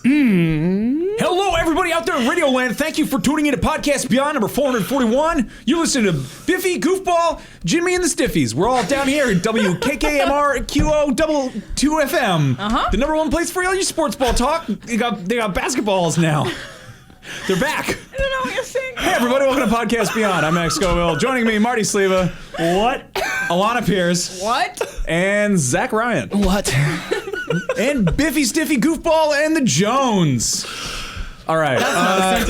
Hello, everybody out there in Radio Land. Thank you for tuning in to Podcast Beyond number 441. You're listening to Biffy, Goofball, Jimmy, and the Stiffies. We're all down here at WKKMR QO 2 FM. The number one place for all your sports ball talk. They got basketballs now. They're back. I don't know what you're saying. Hey, everybody, welcome to Podcast Beyond. I'm Max Scoville. Joining me, Marty Sleva. What? Alana Pierce. What? And Zach Ryan. What? And Biffy, Stiffy, Goofball, and the Jones. All right.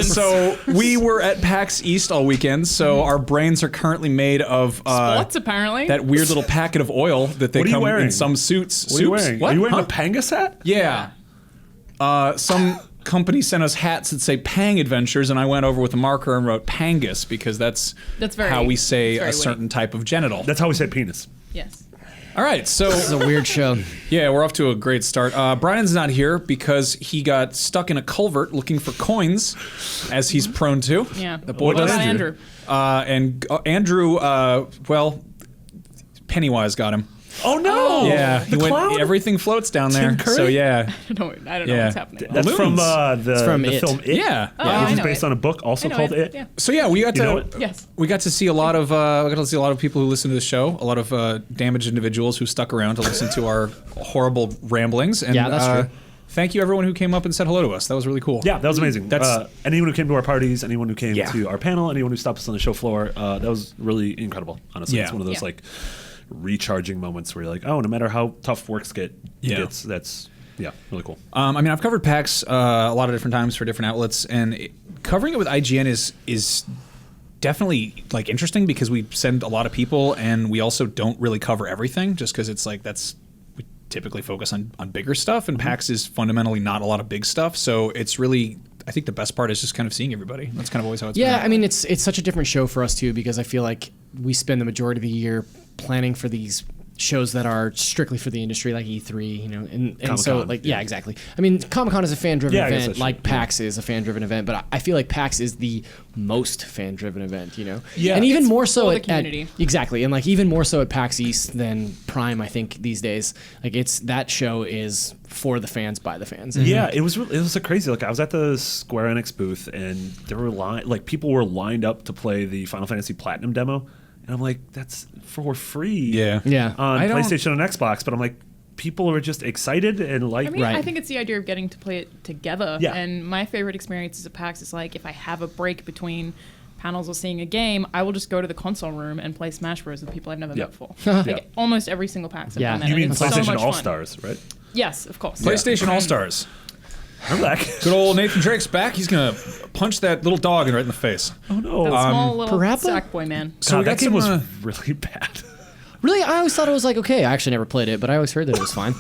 So we were at PAX East all weekend, so our brains are currently made of Sports, apparently. that weird little packet of oil that they What are you come wearing? in some suits. What are you wearing? What? Are you wearing Huh? a Pangas hat? Yeah. Some company sent us hats that say Pang Adventures, and I went over with a marker and wrote Pangus because that's very- how we say very a certain type of genital. That's how we say penis. Yes. All right, so This is a weird show. yeah, we're off to a great start. Brian's not here because he got stuck in a culvert looking for coins, as he's prone to. Yeah. The boy What does. about Andrew? And Andrew, well, Pennywise got him. Oh no! Yeah, the clown? everything floats down there. Tim Curry? So yeah, I don't know Yeah. what's happening. That's from from the It. film It. yeah. Oh, Which I is know based It. on a book also I know called it. It. Yeah. So yeah, we got You know to it? Yes. we got to see a lot of people who listen to the show, a lot of damaged individuals who stuck around to listen to our horrible ramblings. And, Yeah, that's true. Thank you everyone who came up and said hello to us. That was really cool. Yeah, that was amazing. That's- Anyone who came to our parties, anyone who came Yeah. to our panel, anyone who stopped us on the show floor, that was really incredible. Honestly, Yeah. it's one of those Yeah. like recharging moments where you're like, oh, no matter how tough works Yeah. gets, that's really cool. I mean, I've covered PAX a lot of different times for different outlets, and covering it with IGN is definitely like interesting because we send a lot of people, and we also don't really cover everything just because it's like we typically focus on bigger stuff, and PAX is fundamentally not a lot of big stuff, so it's really. I think the best part is just kind of seeing everybody. That's kind of always how it's been. Yeah, I mean, it's such a different show for us, too, because I feel like we spend the majority of the year planning for these shows that are strictly for the industry, like E3, you know, and so, Comic-Con, like, yeah. yeah, exactly. I mean, Comic-Con is a fan-driven Yeah, I guess event, that's like true. PAX is a fan-driven event, but I feel like PAX is the most fan-driven event, you know? Yeah. And even It's more so for the at community. exactly, and like even more so at PAX East than Prime, I think, these days. Like, that show is for the fans, by the fans. Yeah, it was so crazy. Like I was at the Square Enix booth, and there were people were lined up to play the Final Fantasy Platinum demo, and I'm like, that's for free. Yeah. Yeah. On I don't- PlayStation and Xbox, but I'm like, people are just excited and like. I mean, Right. I think it's the idea of getting to play it together. Yeah. And my favorite experiences at PAX is like if I have a break between panels or seeing a game, I will just go to the console room and play Smash Bros. With people I've never met before. Yeah. Almost every single PAX I've Yeah. done that. You and mean it's so PlayStation much All fun. Stars, right? Yes, of course. PlayStation All Stars. Remember that? Good old Nathan Drake's back. He's gonna punch that little dog right in the face. Oh no! That small little Parappa? sack boy man. So we got that game some, was really bad. Really, I always thought it was like, okay, I actually never played it, but I always heard that it was fine.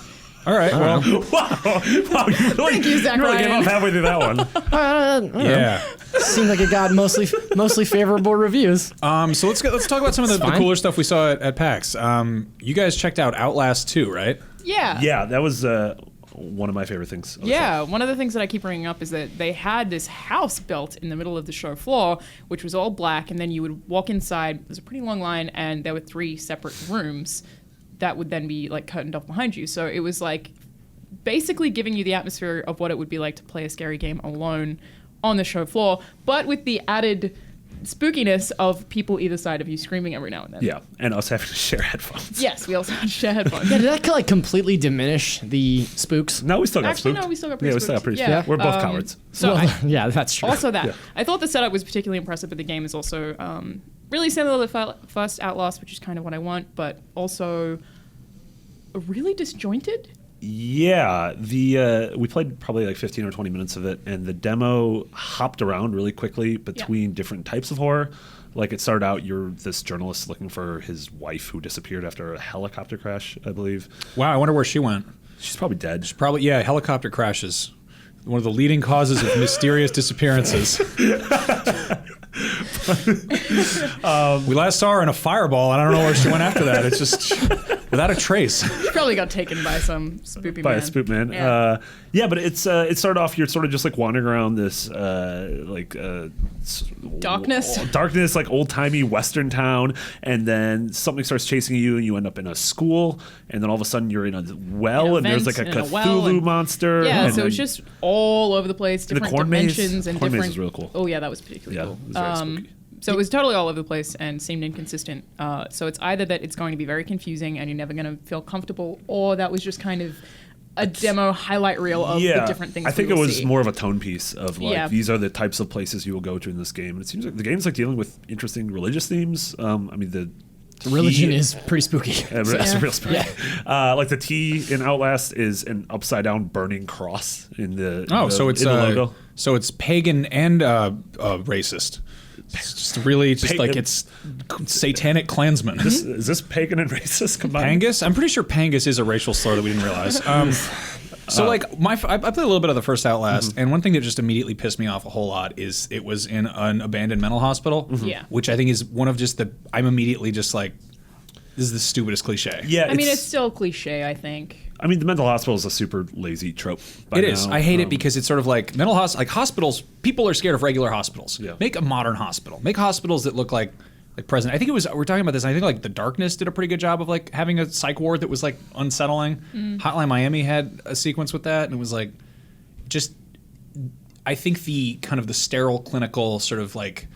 all right. Well, wow! You really, Thank you, Zach you really gave Ryan. up halfway through that one. I don't know. yeah. Seemed like it got mostly favorable reviews. So let's talk about some of the fine. cooler stuff we saw at PAX. You guys checked out Outlast 2, right? Yeah. Yeah, that was one of my favorite things. Yeah, one of the things that I keep bringing up is that they had this house built in the middle of the show floor, which was all black, and then you would walk inside. There's a pretty long line, and there were 3 separate rooms that would then be like curtained off behind you. So it was like basically giving you the atmosphere of what it would be like to play a scary game alone on the show floor, but with the added spookiness of people either side of you screaming every now and then. Yeah, and us having to share headphones. Yes, we also had to share headphones. Yeah, did that like completely diminish the spooks? No, we still got Actually, spooked. no, we still got Yeah, pretty we still got spooked. pretty Yeah. spooked. We're both cowards. So Well, I, yeah, that's true. also that. Yeah. I thought the setup was particularly impressive, but the game is also really similar to the first Outlast, which is kind of what I want, but also really disjointed. Yeah, we played probably like 15 or 20 minutes of it, and the demo hopped around really quickly between different types of horror. Like it started out, you're this journalist looking for his wife who disappeared after a helicopter crash, I believe. Wow, I wonder where she went. She's probably dead. Probably, yeah, helicopter crashes. One of the leading causes of mysterious disappearances. We last saw her in a fireball, and I don't know where she went after that. It's just without a trace. He probably got taken by some spoopy by man. a spook man. Yeah. But it started off. You're sort of just like wandering around this darkness, like old timey Western town, and then something starts chasing you, and you end up in a school, and then all of a sudden you're in a well, and there's like a Cthulhu monster. Yeah, and so it's just all over the place, different dimensions and corn different. maze was really cool. Oh yeah, that was particularly cool. It was very spooky. So it was totally all over the place and seemed inconsistent. So it's either that it's going to be very confusing and you're never going to feel comfortable, or that was just kind of a demo highlight reel of the different things. I think we it will was see. more of a tone piece of like these are the types of places you will go to in this game. And it seems like the game's like dealing with interesting religious themes. I mean the religion is pretty spooky. It's real spooky. Like the T in Outlast is an upside down burning cross in the logo. So it's pagan and racist. It's just really it's satanic Klansman. Is this pagan and racist combined? Pangus? I'm pretty sure Pangus is a racial slur that we didn't realize. So I played a little bit of the first Outlast, and one thing that just immediately pissed me off a whole lot is it was in an abandoned mental hospital, which I think is one of just I'm immediately just like, this is the stupidest cliche. Yeah, I mean, it's still cliche, I think. I mean, the mental hospital is a super lazy trope. It is. I hate it because it's sort of like hospitals. People are scared of regular hospitals. Yeah. Make a modern hospital. Make hospitals that look like present. I think we're talking about this. And I think like The Darkness did a pretty good job of like having a psych ward that was like unsettling. Hotline Miami had a sequence with that, and it was like just. I think the kind of the sterile clinical sort of like.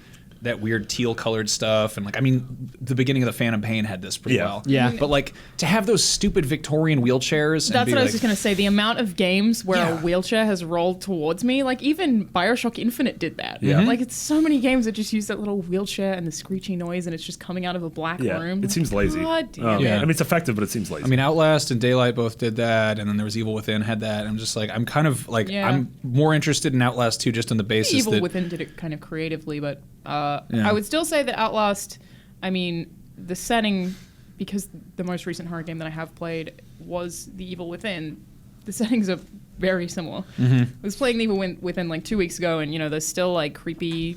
That weird teal colored stuff, and like the beginning of the Phantom Pain had this pretty well. Yeah. But like to have those stupid Victorian wheelchairs. That's what I was just gonna say. The amount of games where a wheelchair has rolled towards me, like even BioShock Infinite did that. Yeah. Like it's so many games that just use that little wheelchair and the screechy noise, and it's just coming out of a black room. It seems lazy. God damn Yeah. it. I mean, it's effective, but it seems lazy. I mean, Outlast and Daylight both did that, and then there was Evil Within had that. I'm just like, I'm kind of like, I'm more interested in Outlast 2 just on the basis Evil Within did it kind of creatively, but I would still say that Outlast, I mean, the setting, because the most recent horror game that I have played was The Evil Within, the settings are very similar. I was playing The Evil Within like 2 weeks ago, and there's still like creepy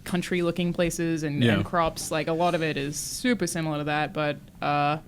country-looking places and crops. Like a lot of it is super similar to that, but I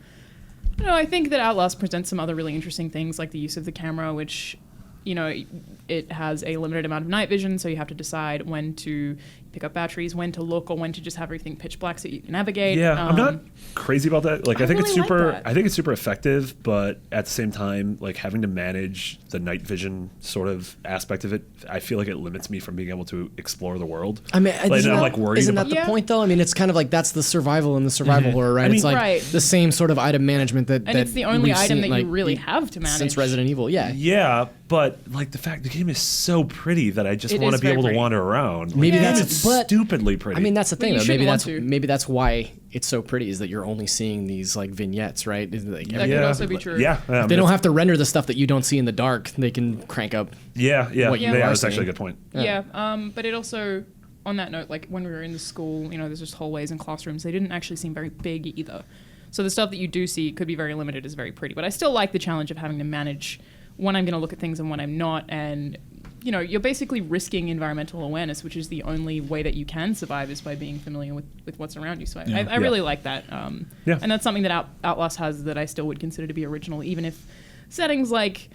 think that Outlast presents some other really interesting things, like the use of the camera, which it has a limited amount of night vision, so you have to decide when to pick up batteries, when to look, or when to just have everything pitch black so you can navigate. Yeah, I'm not crazy about that. Like, I think really it's super. like that. I think it's super effective, but at the same time, like having to manage the night vision sort of aspect of it, I feel like it limits me from being able to explore the world. I mean, like, I'm like worried isn't about that the point though? I mean, it's kind of like that's the survival in the survival horror, right? I mean, it's like the same sort of item management that. And it's the only item that you really have to manage since Resident Evil. Yeah. Yeah, but like the fact the game is so pretty that I just It want to is be able very to pretty. wander around. Maybe Like, that's it's but- stupidly pretty. I mean, that's the thing. you Though. shouldn't want to. Maybe that's why it's so pretty is that you're only seeing these like vignettes, right? Like, That could also be true. Yeah, they don't have to render the stuff that you don't see in the dark. They can crank up. Yeah, what you are that's seeing. actually a good point. But it also, on that note, like when we were in the school, there's just hallways and classrooms. They didn't actually seem very big either. So the stuff that you do see could be very limited, is very pretty. But I still like the challenge of having to manage when I'm going to look at things and when I'm not. And, you're basically risking environmental awareness, which is the only way that you can survive is by being familiar with what's around you. So I really like that. And that's something that Outlast has that I still would consider to be original, even if settings like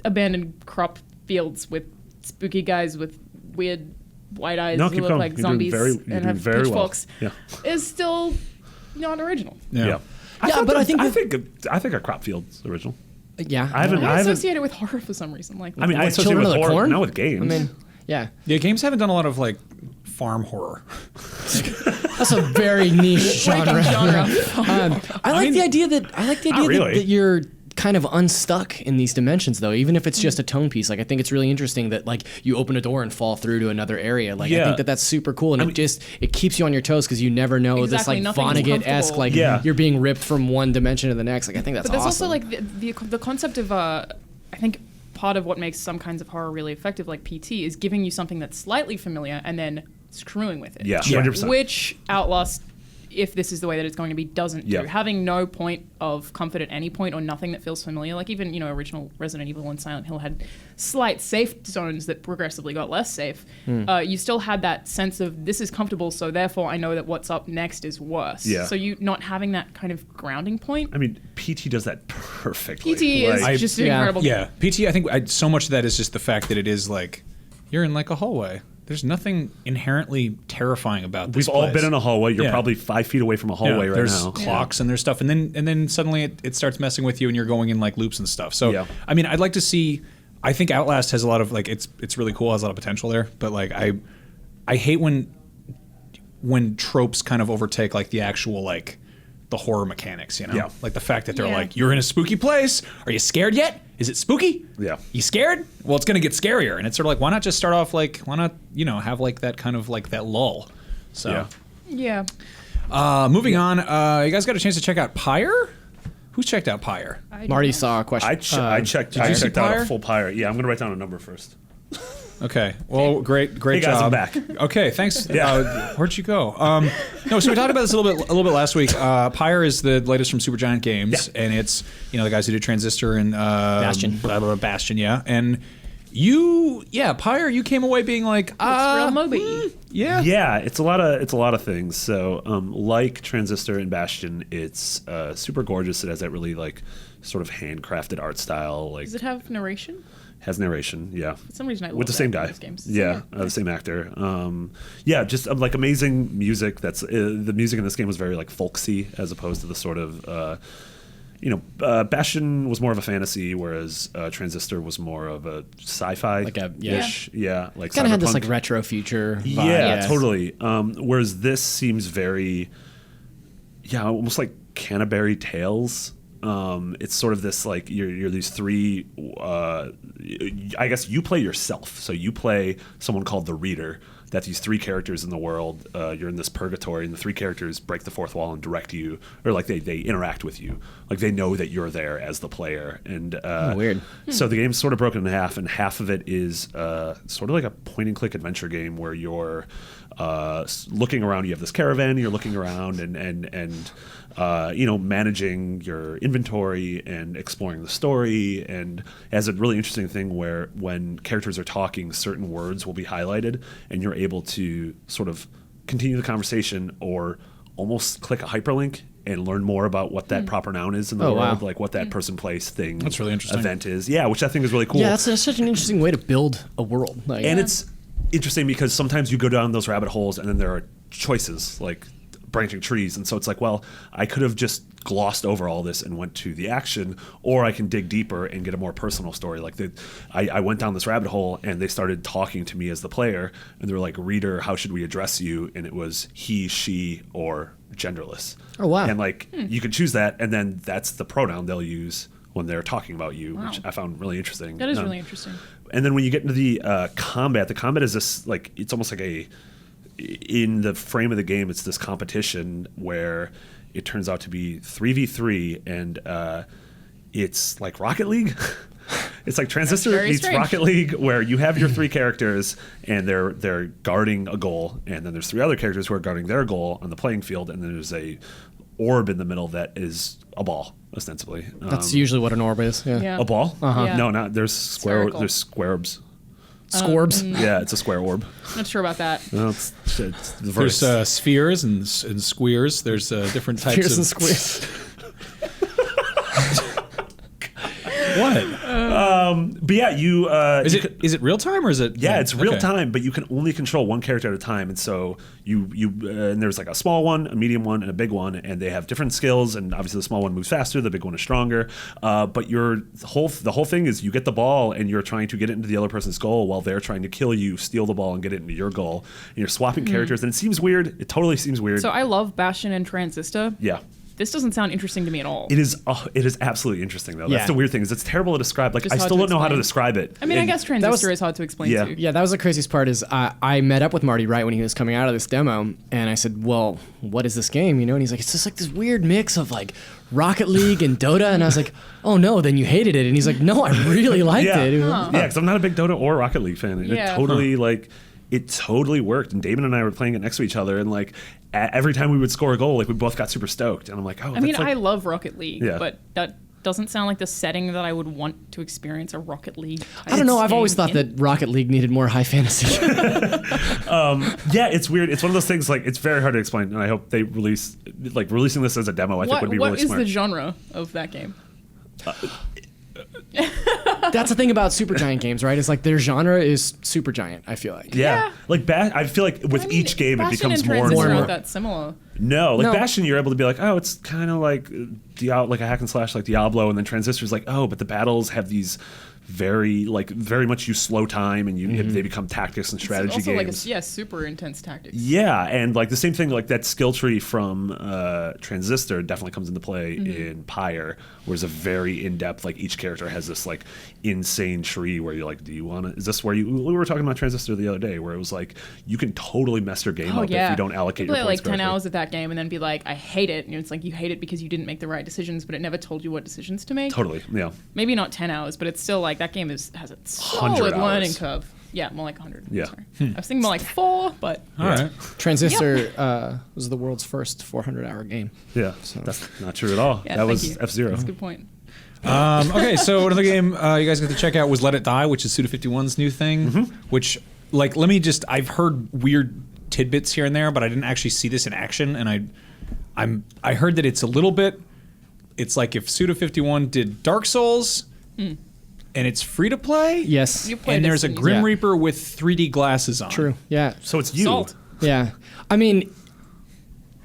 abandoned crop fields with spooky guys with weird white eyes who look like zombies and have pitchforks is still not original. Yeah. But I think a crop field's original. Yeah. I haven't. I associate it with horror for some reason. Like, I mean, I associate it Children with of the horror, Corn? not with games. I mean, yeah. Yeah, games haven't done a lot of like farm horror. That's a very niche genre. I like the idea that that you're kind of unstuck in these dimensions, though. Even if it's just a tone piece, like I think it's really interesting that like you open a door and fall through to another area. Like I think that that's super cool, and it keeps you on your toes because you never know Exactly, this like nothing's Vonnegut-esque like you're being ripped from one dimension to the next. Like I think that's But there's awesome. also like the concept of I think part of what makes some kinds of horror really effective, like PT, is giving you something that's slightly familiar and then screwing with it. Yeah, 100%. Which Outlast if this is the way that it's going to be, doesn't do. Having no point of comfort at any point or nothing that feels familiar, like even, original Resident Evil and Silent Hill had slight safe zones that progressively got less safe. You still had that sense of this is comfortable, so therefore I know that what's up next is worse. Yeah. So you not having that kind of grounding point. I mean, PT does that perfectly. PT is just an incredible game. Yeah, PT, I think so much of that is just the fact that it is like, you're in like a hallway. There's nothing inherently terrifying about this We've all place. been in a hallway. You're probably 5 feet away from a hallway right there's now. There's clocks and there's stuff, and then suddenly it starts messing with you, and you're going in like loops and stuff. So I mean, I'd like to see. I think Outlast has a lot of like it's really cool, has a lot of potential there. But like I hate when tropes kind of overtake like the actual like the horror mechanics. Like the fact that they're like, you're in a spooky place. Are you scared yet? Is it spooky? Yeah. You scared? Well, it's going to get scarier. And it's sort of like, why not just start off like, why not, have like that kind of like that lull? So, Yeah. Moving on, you guys got a chance to check out Pyre? Who's checked out Pyre? Marty saw a question. I checked you see out Pyre? a full Pyre. Yeah, I'm going to write down a number first. Okay. Well, great Hey guys, job. I'm back. Okay, thanks. Where'd you go? No, so we talked about this a little bit last week. Pyre is the latest from Supergiant Games, and it's the guys who did Transistor and Bastion. Bastion, yeah. And Pyre, you came away being like, It's real Moby. Yeah, it's a lot of things. So, like Transistor and Bastion, it's super gorgeous. It has that really like sort of handcrafted art style. Like, Does it have narration? Has narration, yeah. For some reason, I love with the same that in guy. those games. The same actor. Just like amazing music. That's the music in this game was very like folksy as opposed to the sort of. Bastion was more of a fantasy, whereas Transistor was more of a sci-fi. Like a like kind of had this cyberpunk. like retro future vibe. Yeah, totally. Whereas this seems very, almost like Canterbury Tales. It's sort of this like you're these three. I guess you play yourself, so you play someone called the Reader. That these three characters in the world, you're in this purgatory, and the three characters break the fourth wall and direct you, or like they interact with you, like they know that you're there as the player. And weird. So the game's sort of broken in half, and half of it is sort of like a point-and-click adventure game where you're looking around. You have this caravan, you're looking around and managing your inventory and exploring the story. And it has a really interesting thing where when characters are talking, certain words will be highlighted, and you're able to sort of continue the conversation or almost click a hyperlink and learn more about what that proper noun is in the world, like what that person, place, thing, That's really interesting. event is. Yeah, which I think is really cool. Yeah, that's such an interesting way to build a world. Like, And it's interesting because sometimes you go down those rabbit holes and then there are choices like branching trees, and so it's like, well, I could have just glossed over all this and went to the action, or I can dig deeper and get a more personal story. Like I went down this rabbit hole and they started talking to me as the player, and they were like, Reader, how should we address you? And it was he, she, or genderless. Oh, wow. And like you could choose that, and then that's the pronoun they'll use when they're talking about you, which I found really interesting. That is really interesting. And then when you get into the combat is this like, it's almost like in the frame of the game, it's this competition where it turns out to be 3v3, and it's like Rocket League. It's like Transistor meets strange. Rocket League, where you have your three characters and they're guarding a goal, and then there's three other characters who are guarding their goal on the playing field, and then there's a orb in the middle that is a ball, ostensibly. that's usually what an orb is. Yeah. A ball? Yeah. No, not there's Spherical. there's square orbs. Scorbs. Yeah, it's a square orb. Not sure about that. No, it's the verse. There's spheres and squares. There's different types Fears of and squeeze. What? But yeah, you Is it real time or is it? yeah, it's real okay. time, but you can only control one character at a time, and so you and there's like a small one, a medium one, and a big one, and they have different skills, and obviously the small one moves faster, the big one is stronger. But the whole thing is you get the ball and you're trying to get it into the other person's goal while they're trying to kill you, steal the ball, and get it into your goal. And you're swapping characters, and it seems weird. It totally seems weird. So I love Bastion and Transistor. Yeah. This doesn't sound interesting to me at all. It is absolutely interesting though. Yeah. That's the weird thing, is it's terrible to describe. Like Just I hard still to don't know how to explain. describe it. I mean, I And- guess Transistor is hard to explain Yeah. too. Yeah, that was the craziest part. Is I met up with Marty right when he was coming out of this demo, and I said, "Well, what is this game?" And he's like, "It's just like this weird mix of like Rocket League and Dota." And I was like, "Oh no, then you hated it." And he's like, "No, I really liked it." Yeah, because I'm not a big Dota or Rocket League fan. And Yeah. it totally like it totally worked. And Damon and I were playing it next to each other, and like every time we would score a goal, like we both got super stoked. And I'm like, oh, I mean, I love Rocket League, Yeah. but that doesn't sound like the setting that I would want to experience a Rocket League. I don't know. I've always thought that Rocket League needed more high fantasy. Yeah, it's weird. It's one of those things, like, it's very hard to explain, and I hope they releasing this as a demo, I think would be really smart. What is the genre of that game? That's the thing about Supergiant games, right? It's like their genre is Supergiant, I feel like. Yeah. Like, I feel like with each game, it becomes more and more. Not that similar. No, like Bastion, you're able to be like, oh, it's kind of like like a hack and slash like Diablo, and then Transistor's like, oh, but the battles have these very much use slow time, and they become tactics and strategy it's also games. Like super intense tactics. Yeah, and like the same thing, like that skill tree from Transistor definitely comes into play in Pyre, where it's a very in-depth, like each character has this like insane tree where you're like, do you want to? Is this where we were talking about Transistor the other day, where it was like you can totally mess your game up if you don't allocate your points like 10 correctly. hours at that game and then be like, I hate it, and it's like you hate it because you didn't make the right decisions, but it never told you what decisions to make. Totally, yeah. Maybe not 10 hours, but it's still like that game has a 100 solid hours. learning curve. Yeah, more like 100. Yeah. Sorry. I was thinking more like 4, but All right. Transistor was the world's first 400-hour game. Yeah, that's not true at all. Yeah, that was thank you. F-Zero. That's a good point. Okay, so another game you guys got to check out was Let It Die, which is Suda51's new thing. Which, like, I've heard weird tidbits here and there, but I didn't actually see this in action, and I heard that it's a little bit. It's like if Suda51 did Dark Souls, and it's free to play. Yes. You played And this there's a and you- Grim Yeah. Reaper with 3D glasses on. True. Yeah. So it's you. Salt. Yeah. I mean,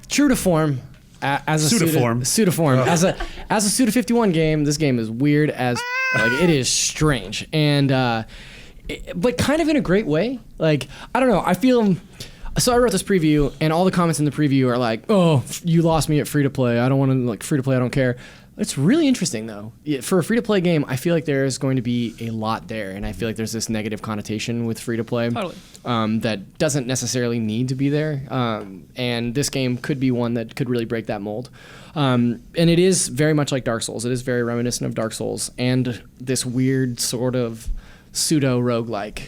true to form, as a Suda-form. As a Suda51 game, this game is weird as like it is strange but kind of in a great way. Like, I don't know. I feel. So I wrote this preview, and all the comments in the preview are like, "Oh, you lost me at free to play. I don't want to like free to play. I don't care." It's really interesting though. For a free to play game, I feel like there's going to be a lot there, and I feel like there's this negative connotation with free to play that doesn't necessarily need to be there. And this game could be one that could really break that mold. And it is very much like Dark Souls. It is very reminiscent of Dark Souls and this weird sort of pseudo roguelike.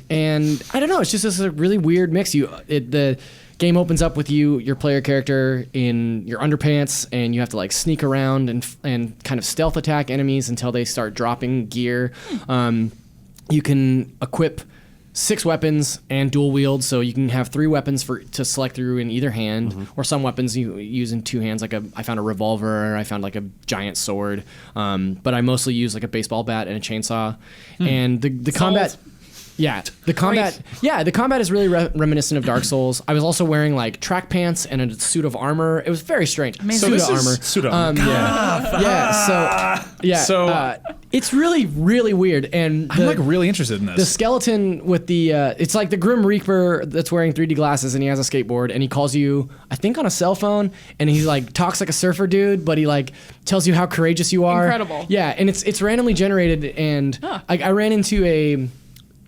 And I don't know. It's just this a really weird mix. The game opens up with your player character in your underpants, and you have to like sneak around and kind of stealth attack enemies until they start dropping gear. You can equip 6 weapons and dual wield, so you can have 3 weapons to select through in either hand, or some weapons you use in 2 hands. Like I found a revolver, I found like a giant sword, but I mostly use like a baseball bat and a chainsaw. And the combat. Yeah, the combat is really reminiscent of Dark Souls. I was also wearing like track pants and a suit of armor. It was very strange. Pseudo armor. So it's really, really weird. And I'm like really interested in this. The skeleton with the it's like the Grim Reaper that's wearing 3D glasses, and he has a skateboard, and he calls you, I think, on a cell phone, and he like talks like a surfer dude, but he like tells you how courageous you are. Incredible. Yeah, and it's randomly generated, and I ran into a.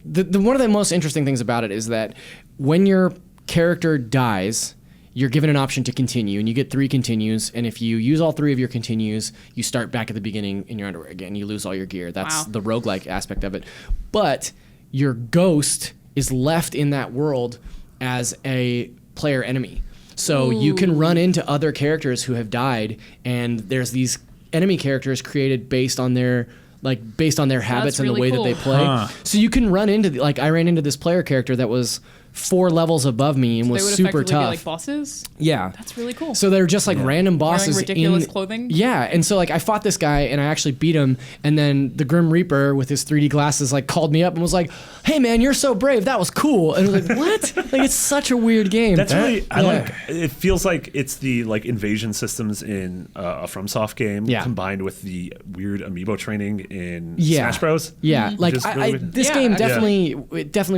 One of the most interesting things about it is that when your character dies, you're given an option to continue, and you get 3 continues. And if you use all 3 of your continues, you start back at the beginning in your underwear again. You lose all your gear. That's the roguelike aspect of it. But your ghost is left in that world as a player enemy. So you can run into other characters who have died, and there's these enemy characters created based on their habits and the way that they play. So you can run into I ran into this player character that was 4 levels above me and was super tough. Be like bosses? Yeah. That's really cool. So they're just like random bosses. Wearing ridiculous clothing? Yeah. And so like I fought this guy and I actually beat him, and then the Grim Reaper with his 3D glasses like called me up and was like, "Hey man, you're so brave. That was cool." And I was like, "What?" Like, it's such a weird game. That's really I like. It feels like it's the like invasion systems in a FromSoft game combined with the weird amiibo training in Smash Bros. Yeah. Like really this game definitely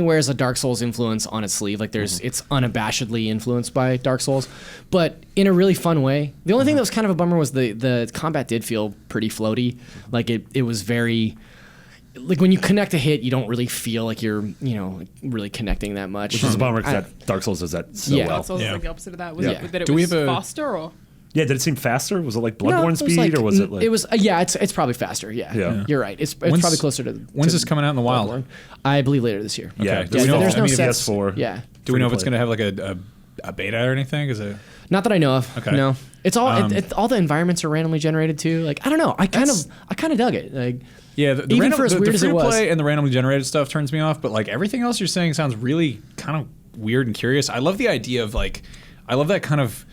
wears a Dark Souls influence on its sleeve. Like it's unabashedly influenced by Dark Souls, but in a really fun way. The only thing that was kind of a bummer was the combat did feel pretty floaty. Like it was very, like when you connect a hit, you don't really feel like you're, really connecting that much. Which is a bummer because Dark Souls does that so well. Dark Souls is like the opposite of that. Was it that it Do we was have a- faster or? Yeah, did it seem faster? Was it like Bloodborne No, it was speed, like- or was it like? It was yeah. It's probably faster. Yeah. Yeah. You're right. It's When's- probably closer to. When's to this coming out in the wild? Bloodborne. I believe later this year. Yeah, Okay. do we know there's if no any of sets. PS4? Yeah. Do we know if it's free going to to have like a beta or anything? Is it? Not that I know of. Okay. No. It's all all the environments are randomly generated too. Like I don't know. I kind of dug it. Like Yeah, the Even for as weird as it was. free-to-play and the randomly generated stuff turns me off, but like everything else you're saying sounds really kind of weird and curious. I love the idea of like, I love that kind of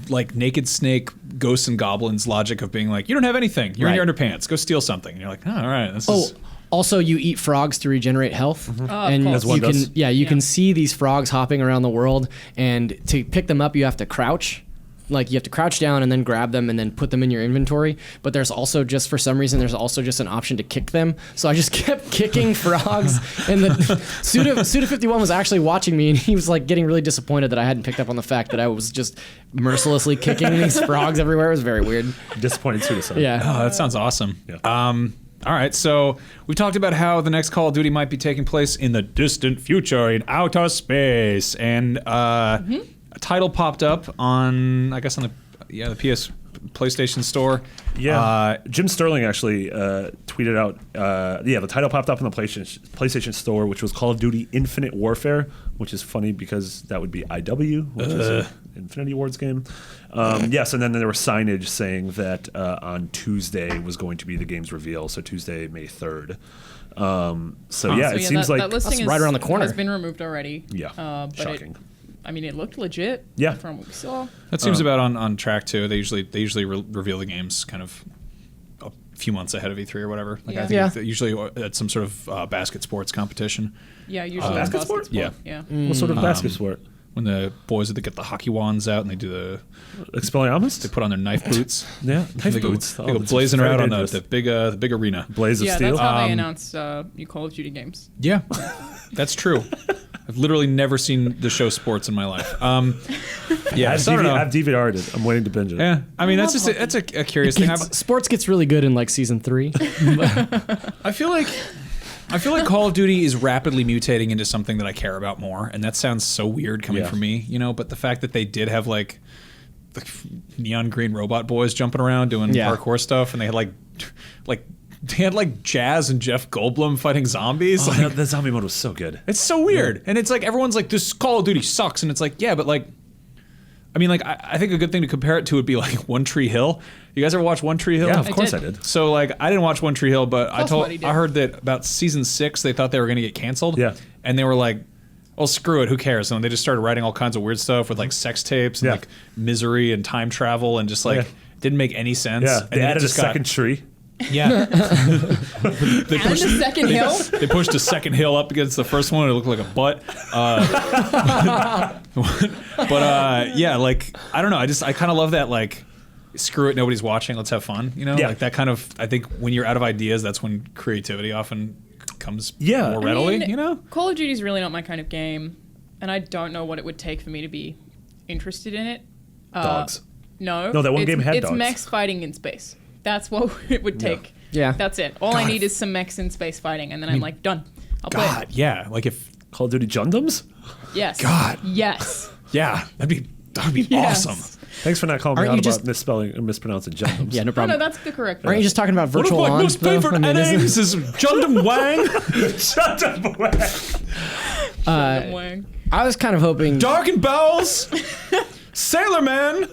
like Naked Snake, Ghosts and Goblins logic of being like, you don't have anything, you're in Right. your underpants, go steal something. And you're like, oh, all right, this oh. is... Also, you eat frogs to regenerate health, and cool. As one you can does. you can see these frogs hopping around the world. And to pick them up, you have to crouch. Like you have to crouch down and then grab them and then put them in your inventory. But there's also just for some reason there's also just an option to kick them. So I just kept kicking frogs. And the Suda51 was actually watching me, and he was like getting really disappointed that I hadn't picked up on the fact that I was just mercilessly kicking these frogs everywhere. It was very weird. Disappointed suicide. Yeah. Oh, that sounds awesome. Yeah. All right, so we've talked about how the next Call of Duty might be taking place in the distant future in outer space, and a title popped up on, I guess, on the PlayStation Store. Yeah, Jim Sterling actually tweeted out. The title popped up on the PlayStation Store, which was Call of Duty Infinite Warfare, which is funny because that would be IW, which is an Infinity Ward's game. Yes, and then there was signage saying that on Tuesday was going to be the game's reveal, so Tuesday, May 3rd. It seems like that listing That's right around the corner. has been removed already. Yeah, but shocking. it looked legit. Yeah. From what we saw. That seems about on track too. They usually reveal the games kind of a few months ahead of E3 or whatever. Like I think Yeah. it's usually at some sort of basket sports competition. Yeah, usually basket sport? Yeah. Yeah. What sort of basket sport? When the boys they get the hockey wands out and they do the Expelliarmus? they put on their knife boots. Yeah, They knife go, boots. they go Oh, that's blazing very around on dangerous. the big arena. Blaze of Yeah, Steel. that's how they announce new Call of Duty games. Yeah, that's true. I've literally never seen the show sports in my life. Yeah, I've so I don't know. DVR'd it. I'm waiting to binge it. Yeah, I mean that's a curious thing. Sports gets really good in like season 3. I feel like Call of Duty is rapidly mutating into something that I care about more, and that sounds so weird coming Yeah. from me, But the fact that they did have like the neon green robot boys jumping around doing parkour stuff, and they had like Jazz and Jeff Goldblum fighting zombies. Oh, the zombie mode was so good. It's so weird, and it's like everyone's like, "This Call of Duty sucks," and it's like, yeah, but like, I mean, like, I think a good thing to compare it to would be like One Tree Hill. You guys ever watch One Tree Hill? Yeah, of I course did. I did. So like, I didn't watch One Tree Hill, but Plus Buddy did. I heard that about season 6 they thought they were going to get canceled. Yeah. and they were like, "Oh, screw it, who cares?" And they just started writing all kinds of weird stuff with like sex tapes and Yeah. like misery and time travel and just like Yeah. didn't make any sense. Yeah, and they then it added a just got- second tree. Yeah. And the second hill. They pushed a second hill up against the first one. It looked like a butt. Yeah, like I don't know. I kind of love that. Like, screw it, nobody's watching. Let's have fun. Yeah. Like that kind of. I think when you're out of ideas, that's when creativity often comes Yeah. more I readily. mean, Call of Duty is really not my kind of game, and I don't know what it would take for me to be interested in it. Dogs. No. No, that one it's, game had it's dogs. mechs fighting in space. That's what it would take. Yeah. That's it. All I God. need is some mechs in space fighting, and then I'm like, done. I'll play God, it. yeah. Like if Call of Duty Gundams? Yes. God. Yes. yeah, that'd be Yes. awesome. Thanks for not calling me Aren't out you about just- mispelling or mispronouncing Gundams. Yeah, no No, problem. that's the correct Aren't you just talking about One of virtual my lawns? most favorite names is Jundam Wang, Shut up, one? Wang. I was kind of hoping. Dark and Bowels, Sailor Man,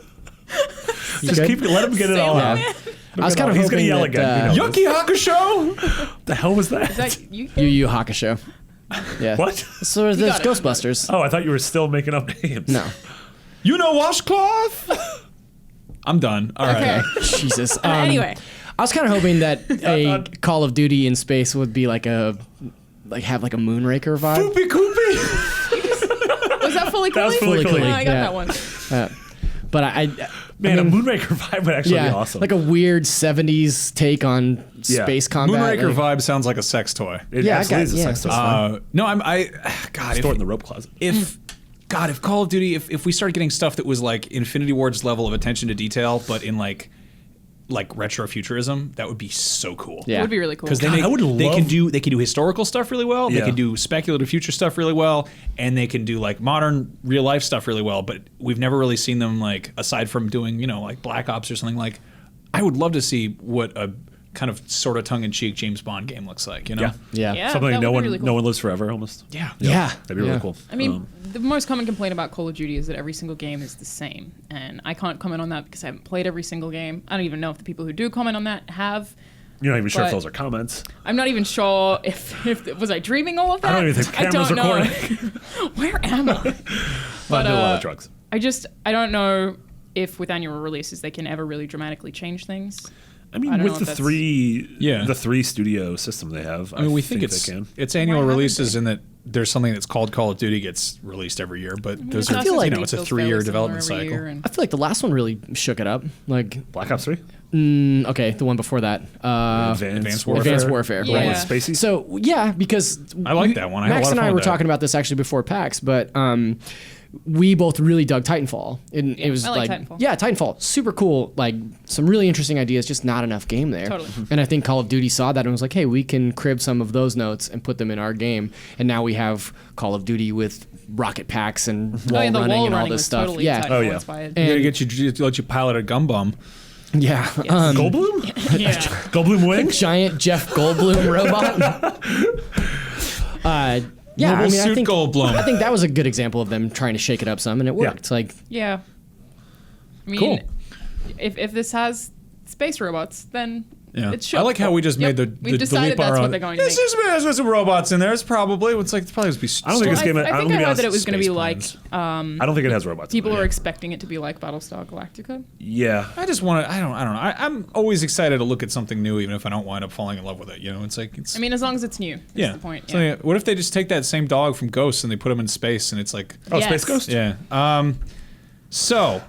Just let him get it all Sailor out. Man? I was kind of He's hoping gonna yell that, again. We know Yuki Hakusho. the hell was that? Is that you? Yu Yu Hakusho. Yeah. What? So there's got it. Ghostbusters. Oh, I thought you were still making up names. No. You know washcloth? I'm done. All right. Okay. Jesus. Anyway. I was kind of hoping that a Call of Duty in space would be like have a Moonraker vibe. Poopy Koopy. Was that fully That was Cooley? Fully Cooley. Oh, I got Yeah. that one. But I Man, I mean, a Moonraker vibe would actually be awesome. like a weird '70s take on Yeah. space combat. Moonraker like- vibe sounds like a sex toy. It Yeah, I absolutely got- is a yeah. sex toy. No, God, Store it in the rope closet. if Call of Duty, if we start getting stuff that was like Infinity Ward's level of attention to detail, but in like like retrofuturism, that would be so cool. Yeah. It would be really cool. Because God, I would they love- can do historical stuff really well. They Yeah. can do speculative future stuff really well, and they can do like modern real life stuff really well. But we've never really seen them like aside from doing like Black Ops or something like. I would love to see what a kind of sort of tongue in cheek James Bond game looks like. Yeah. Yeah, Something that no would one be really cool. no one lives forever almost. Yeah. Yeah. That'd be really cool. I mean, the most common complaint about Call of Duty is that every single game is the same. And I can't comment on that because I haven't played every single game. I don't even know if the people who do comment on that have. you're not even sure if but- those are comments. I'm not even sure if was I dreaming all of that? I don't even think the camera's know. Where am I? But I But, did a lot of drugs. I don't know if with annual releases they can ever really dramatically change things. I mean, I don't with know the if that's- the three studio system they have, I mean, we think it's they can. it's annual Why haven't releases they? in that there's something that's called Call of Duty gets released every year, but those are feel like it's a 3-year development cycle. I feel like the last one really shook it up. Like, Black Ops 3? okay, the one before that. Advanced Warfare. Advanced Warfare. Yeah. Right. With Spacey? So yeah, because I like that one. I had a Max lot of and fun I with were that. talking about this actually before PAX, but we both really dug Titanfall. And it was I like Titanfall. yeah, Titanfall, super cool. Like some really interesting ideas, just not enough game there. Totally. And I think Call of Duty saw that and was like, hey, we can crib some of those notes and put them in our game. And now we have Call of Duty with rocket packs and wall the running wall and all running this was stuff. totally yeah, Titanfall yeah. inspired. You gotta let you pilot a gum bomb. yeah. Goldblum? yeah. Goldblum wing? Giant Jeff Goldblum robot. Yeah, Mobile I suit think Goldblum. I think that was a good example of them trying to shake it up some, and it worked. Like, Yeah. I mean, Cool. if this has space robots, then Yeah. it should. I like how we just made the We've decided leap our that's own. what they're going to make. There's some robots in there. It's probably it's probably be. I don't think Well, it's game. I don't think think I it read has that it was going to be space like planes. I don't think it has robots. in people it, were yeah. expecting it to be like Battlestar Galactica. Yeah. I just want to. I don't know. I'm always excited to look at something new, even if I don't wind up falling in love with it. It's like it's. I mean, as long as it's new. That's yeah. the point. So, Yeah. what if they just take that same dog from Ghost and they put him in space and it's like. Oh, Yes. Space Ghost? Yeah. So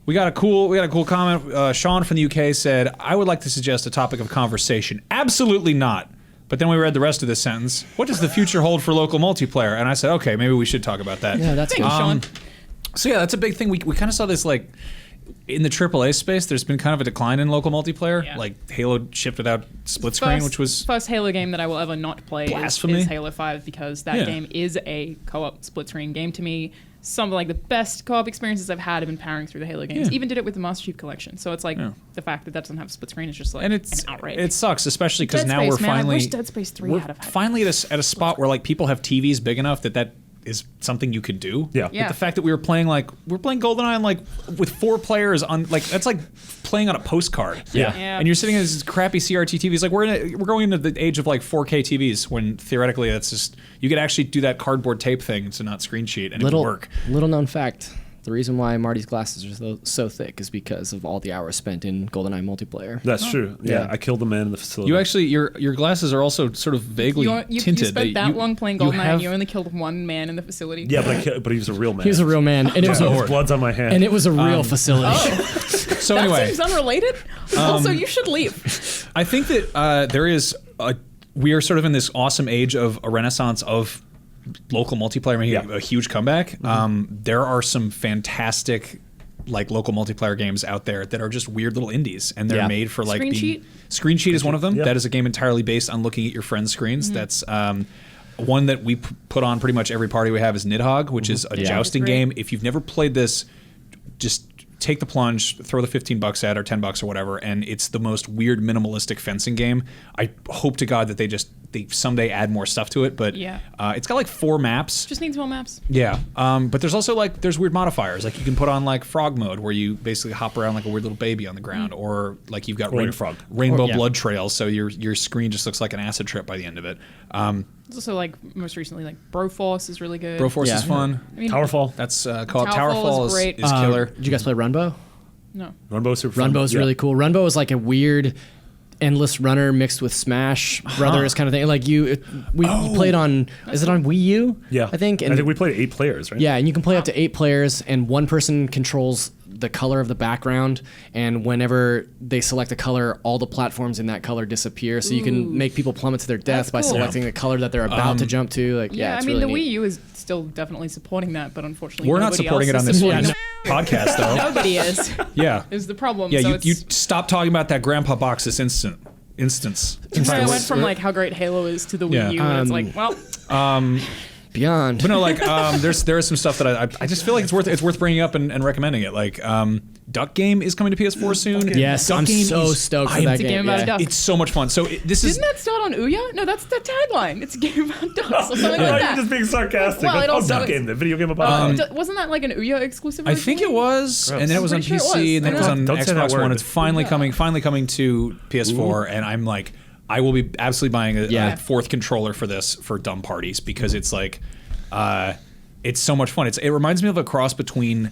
we got a cool comment. Sean from the UK said, "I would like to suggest a topic of conversation." Absolutely not. But then we read the rest of this sentence. What does the future hold for local multiplayer? And I said, okay, maybe we should talk about that. yeah, that's Thanks, good. Sean. So yeah, that's a big thing. We kind of saw this like in the AAA space. There's been kind of a decline in local multiplayer. Yeah. Like Halo shifted out split screen, which was first Halo game that I will ever not play Blasphemy. is Halo 5 because that Yeah. game is a co-op split screen game to me. Some of like the best co-op experiences I've had have been powering through the Halo games. Yeah. Even did it with the Master Chief Collection. So it's like Yeah. the fact that doesn't have split screen is just like and an outrage. it sucks, especially because Dead now Space, we're man, I finally wish Dead Space 3 we're had have had finally at a spot where like people have TVs big enough that is something you could do. Yeah. Like, Yeah. the fact that we're playing GoldenEye on like with 4 players on like that's like playing on a postcard. Yeah. Yeah. And you're sitting in this crappy CRT TVs. Like we're going into the age of like 4K TVs when theoretically that's just you could actually do that cardboard tape thing to not screen sheet and it would work. Little known fact. The reason why Marty's glasses are so thick is because of all the hours spent in GoldenEye multiplayer. That's true. Yeah. Yeah. I killed the man in the facility. You actually your glasses are also sort of vaguely you tinted. spent that long playing GoldenEye have- and you only killed one man in the facility. Yeah, but he was a real man. He was a real man, and it was So a, his blood's on my hand. and it was a real facility. So That anyway, seems unrelated. Also, you should leave. I think that we are sort of in this awesome age of a renaissance of local multiplayer making Yeah. a huge comeback. There are some fantastic like local multiplayer games out there that are just weird little indies, and they're Yeah. made for like Screen being, Sheet? Screen Sheet is one of them. Yeah. That is a game entirely based on looking at your friends' screens. That's one that we put on pretty much every party we have is Nidhogg, which is a Yeah. jousting That's great. game. If you've never played this, just take the plunge, throw the $15 at or $10 or whatever, and it's the most weird minimalistic fencing game. I hope to God that they someday add more stuff to it, but Yeah. it's got like 4 maps. Just needs more maps. Yeah, but there's also like there's weird modifiers. Like you can put on like frog mode where you basically hop around like a weird little baby on the ground, or like you've got Or like a frog. rainbow Or- yeah. blood trails, so your screen just looks like an acid trip by the end of it. It's also like most recently like Broforce is really good. Broforce Yeah. is fun. I mean, Towerfall. That's called Towerfall Towerfall is great. is killer. Did you guys play Runbow? no. Runbow's super fun. Runbow's Yeah. really cool. Runbow is like a weird endless runner mixed with Smash Brothers kind of thing. Like you played on, is it on Wii U? Yeah. I think. And we played 8 players, right? yeah, and you can play up to 8 players, and one person controls the color of the background, and whenever they select a color, all the platforms in that color disappear. So you can make people plummet to their death by cool. selecting the color that they're about to jump to. Like, Yeah, it's I mean, really the neat. Wii U is still definitely supporting that, but unfortunately, We're not nobody supporting it else on is this supporting podcast, though. Nobody is. Yeah. Is the problem. Yeah, so you it's, stop talking about that grandpa box this instance. I went from like how great Halo is to the Wii U, and it's like, well, Beyond. But no, like there is some stuff that I just feel like it's worth bringing up and recommending it. Like Duck Game is coming to PS4 soon. Yes, Duck I'm Game so is- stoked for I'm- that it's a game about a duck. It's so much fun. So this is Didn't that start on Ouya? No, that's the tagline. It's a game about ducks or something Oh, like you're that. just being sarcastic. Well, Like, it oh, also Duck is- Game, the video game about Wasn't that like an Ouya exclusive? I think it originally? was, and then it was on Pretty sure it PC, was. and then it was on Don't say that Xbox One. word. It's finally coming to PS4, and I'm like, I will be absolutely buying a fourth controller for this for dumb parties because it's like, it's so much fun. It reminds me of a cross between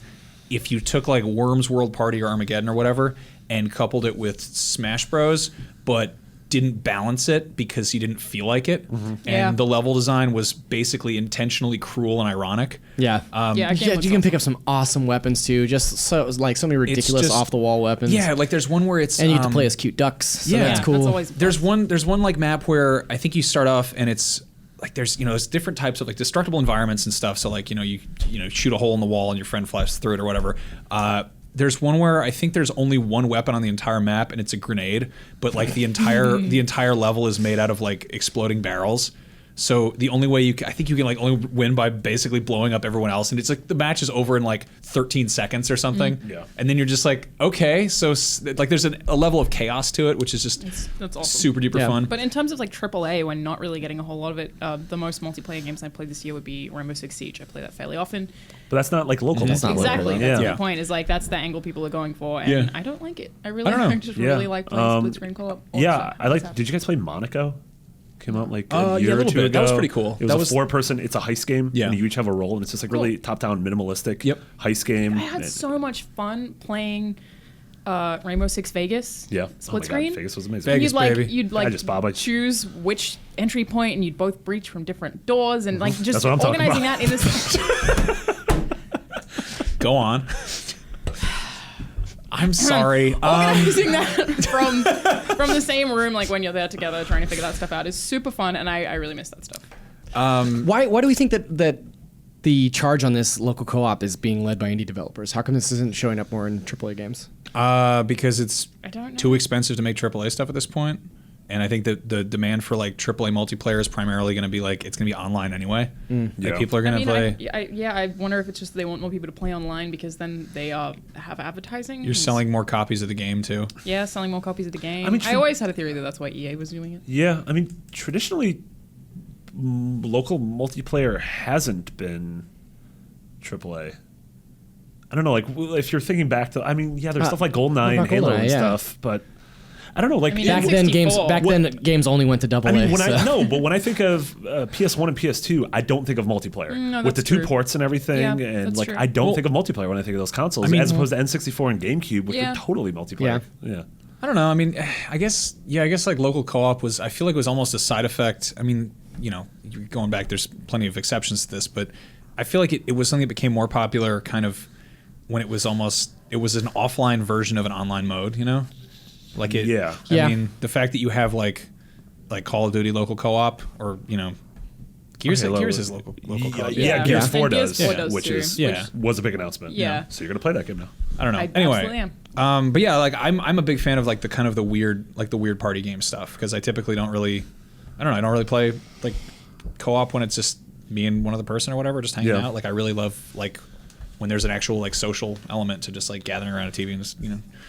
if you took like Worms World Party or Armageddon or whatever and coupled it with Smash Bros, but didn't balance it because you didn't feel like it, and the level design was basically intentionally cruel and ironic. Yeah. Yeah, You can pick up some awesome weapons too. Just so many ridiculous just- off the wall weapons. Yeah, like there's one where it's And you get to play as cute ducks. So yeah. that's cool. That's always There's one like map where I think you start off and it's like there's different types of like destructible environments and stuff. So like you shoot a hole in the wall and your friend flies through it or whatever. There's one where I think there's only one weapon on the entire map and it's a grenade, but like the entire level is made out of like exploding barrels. So the only way I think you can like only win by basically blowing up everyone else, and it's like the match is over in like 13 seconds or something. Yeah. And then you're just like, okay, so like there's a level of chaos to it, which is just that's awesome. super duper fun. But in terms of like AAA, when not really getting a whole lot of it, the most multiplayer games I played this year would be Rainbow Six Siege. I play that fairly often. But that's not like local. That's not local. Exactly. though. That's Yeah. the point. Is like that's the angle people are going for, and Yeah. I don't like it. I really, I don't know. just really like playing split screen co-op. all the Yeah, time. I like. Did you guys play Monaco? Came out like yeah, a year a or little two bit. ago. That was pretty cool. It was That a was- 4-person. It's a heist game. Yeah. And you each have a role, and it's just like really top-down, minimalistic. Yep. Heist game. I had so much fun playing Rainbow Six Vegas. Yeah. Split oh my screen. God, Vegas was amazing. Vegas, baby. You'd like I just bob. choose which entry point, and you'd both breach from different doors, and like just That's what I'm talking organizing about. that in this. Go on. I'm sorry. Organizing that from the same room, like when you're there together, trying to figure that stuff out, is super fun, and I really miss that stuff. Why do we think that the charge on this local co-op is being led by indie developers? How come this isn't showing up more in AAA games? Because it's I don't know. too expensive to make AAA stuff at this point. And I think that the demand for like AAA multiplayer is primarily going to be like it's going to be online anyway. Like Yeah. people are going to play. I wonder if it's just they want more people to play online because then they have advertising. You're selling more copies of the game too. Yeah, selling more copies of the game. I mean, I always had a theory that that's why EA was doing it. Yeah, I mean, traditionally, local multiplayer hasn't been AAA. I don't know, like if you're thinking back to, I mean, yeah, there's stuff like GoldenEye and about Halo and GoldenEye, yeah. stuff, but I don't know, like I mean, Back N64. then, games only went to AA. I mean, so. but when I think of PS1 and PS2, I don't think of multiplayer No, with the that's two true. ports and everything, Yeah, and that's like true. I don't think of multiplayer when I think of those consoles, I mean- as opposed to N64 and GameCube, which Yeah. were totally multiplayer. Yeah. I don't know. I mean, I guess like local co-op was. I feel like it was almost a side effect. I mean, you're going back, there's plenty of exceptions to this, but I feel like it was something that became more popular kind of when it was an offline version of an online mode. Like it. Yeah. Yeah. I mean, the fact that you have like Call of Duty local co-op or Gears Halo is local co-op. Yeah, Gears 4 And Gears does, 4 does which too, is Yeah. was a big announcement. Yeah. So you're gonna play that game now. I don't know. I Anyway, absolutely am. but yeah, like I'm a big fan of like the weird party game stuff because I typically don't really play like co-op when it's just me and one other person or whatever, just hanging Yeah. out. Like I really love like when there's an actual like social element to just like gathering around a TV and just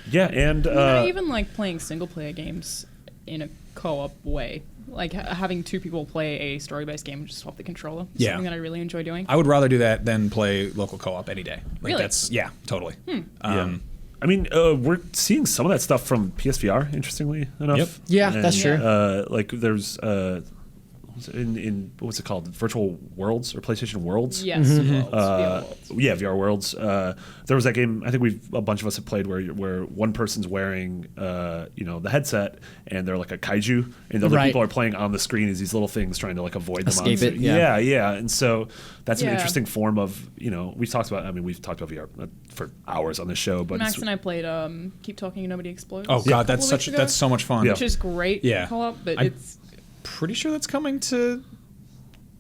Yeah, and I even like playing single player games in a co-op way. Like having two people play a story-based game and just swap the controller. It's Yeah. something that I really enjoy doing. I would rather do that than play local co-op any day. Like Really? That's totally. yeah. I mean, we're seeing some of that stuff from PSVR. Interestingly enough. Yep. Yeah, And, that's true. Like there's in what's it called, virtual worlds or PlayStation Worlds. Yes, VR Worlds. Yeah, VR Worlds. There was that game. I think a bunch of us have played where one person's wearing the headset and they're like a kaiju, and the other people are playing on the screen as these little things trying to like avoid them. Escape it. Yeah. And so that's an interesting form of we've talked about VR for hours on this show, but Max and I played Keep Talking and Nobody Explodes. Oh god, that's so much fun. Yeah. Which is great. Yeah. Co-op, but it's pretty sure that's coming to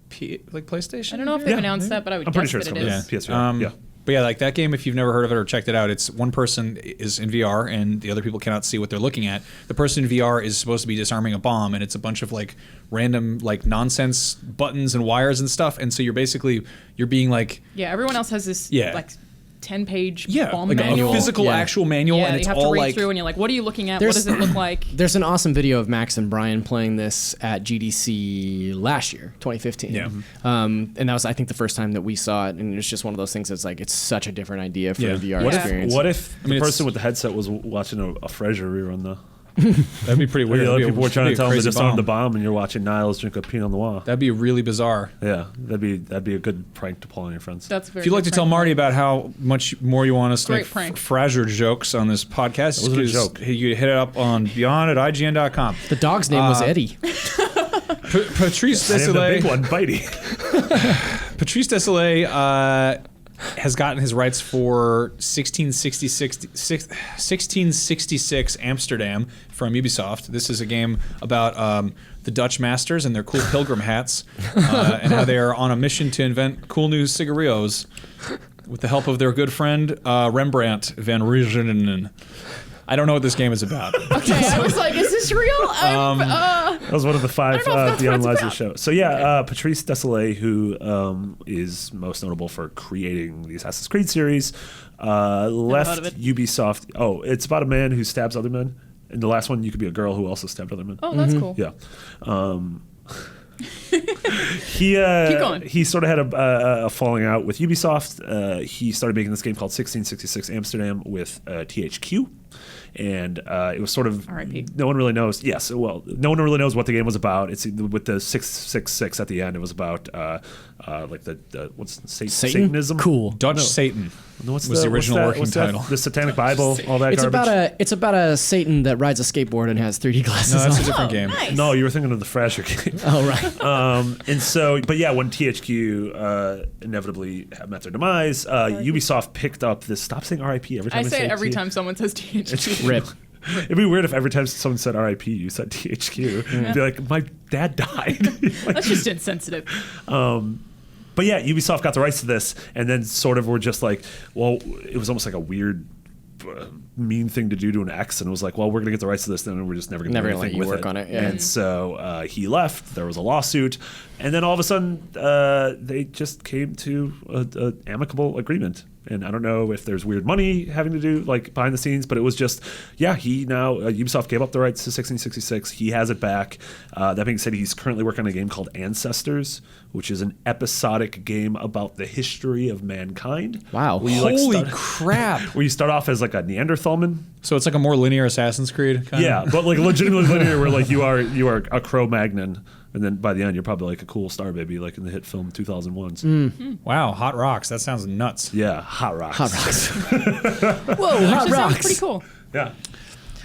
PlayStation. I don't know if they've announced that, but I would I'm guess pretty sure that it's it is. coming. PSVR. But yeah, like that game, if you've never heard of it or checked it out, it's one person is in VR and the other people cannot see what they're looking at. The person in VR is supposed to be disarming a bomb, and it's a bunch of like random like nonsense buttons and wires and stuff. And so you're being like, everyone else has this like 10-page bomb like manual. a physical actual manual, and it's you have all to read like through, and you're like, what are you looking at? What does it look like? There's an awesome video of Max and Brian playing this at GDC last year, 2015. Yeah. And that was, I think, the first time that we saw it, and it's just one of those things that's like, it's such a different idea for a VR experience. What if the person with the headset was watching a Frasier rerun though? That'd be pretty weird. The other people were trying to tell him to disarm the bomb. bomb, and you're watching Niles drink a Pinot Noir. That'd be really bizarre. Yeah, that'd be a good prank to pull on your friends. That's very. If you'd like to tell Marty about how much more you want us to make Frasier jokes on this podcast, it wasn't a joke. You hit it up on beyond@ign.com. The dog's name was Eddie. Patrice I am the Desolé. big one, Bitey. Patrice Desolé has gotten his rights for 1666 Amsterdam from Ubisoft. This is a game about the Dutch masters and their cool pilgrim hats, and how they are on a mission to invent cool new cigarillos with the help of their good friend Rembrandt van Riesenen. I don't know what this game is about. Okay, I was like, is this real? That was one of the 5 Beyond Liza show. So Patrice Desolé, who is most notable for creating the Assassin's Creed series, left Ubisoft. Oh, it's about a man who stabs other men. In the last one, you could be a girl who also stabbed other men. Oh, that's cool. Yeah. He sort of had a falling out with Ubisoft. He started making this game called 1666 Amsterdam with THQ. And it was sort of R.I.P. No one really knows. Yes, well, no one really knows what the game was about. It's with the 666 at the end. It was about like the what's Satanism? Cool. Dutch Satan. What's the original working title? The Satanic Bible, all that garbage. It's about a Satan that rides a skateboard and has 3D glasses. No, that's on. a different game. Nice. No, you were thinking of the Frasier game. Oh, right. And so, but yeah, when THQ inevitably met their demise, Ubisoft picked up this. Stop saying RIP every time I say it every time someone says THQ. Rip. It'd be weird if every time someone said RIP, you said THQ. It'd be like, my dad died. That's just insensitive. But yeah, Ubisoft got the rights to this, and then sort of were just like, well, it was almost like a weird, mean thing to do to an ex, and it was like, well, we're gonna get the rights to this, then we're just never gonna do anything let you with work it. on it. Yeah. And so he left. There was a lawsuit, and then all of a sudden, they just came to an amicable agreement. And I don't know if there's weird money having to do like behind the scenes, but it was just, he now Ubisoft gave up the rights to 1666. He has it back. That being said, he's currently working on a game called Ancestors, which is an episodic game about the history of mankind. Wow! Holy crap! Where you start off as like a Neanderthalman. So it's like a more linear Assassin's Creed. Yeah, but like legitimately linear, where like you are a Cro-Magnon. And then by the end, you're probably like a cool star baby, like in the hit film 2001's. Wow, Hot Rocks. That sounds nuts. Yeah, Hot Rocks. Hot Rocks. Whoa, Hot Sounds Rocks. pretty cool. Yeah.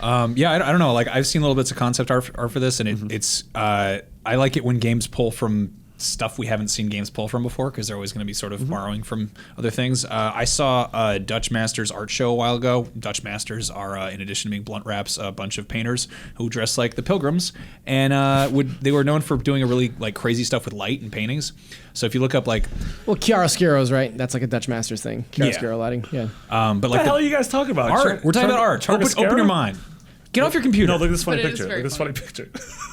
I don't know. Like I've seen little bits of concept art for this, and it's I like it when games pull from stuff we haven't seen games pull from before, because they're always going to be sort of borrowing from other things. I saw a Dutch Masters art show a while ago. Dutch Masters are, in addition to being blunt wraps, a bunch of painters who dress like the pilgrims, and they were known for doing a really like crazy stuff with light and paintings. So if you look up like, well, chiaroscuro's right. That's like a Dutch Masters thing. Chiaroscuro lighting. Yeah. but like What the hell are you guys talking about? art. We're talking about art. Open your mind. Get off your computer. No, look at this funny But it is picture. very Look at this funny. funny picture.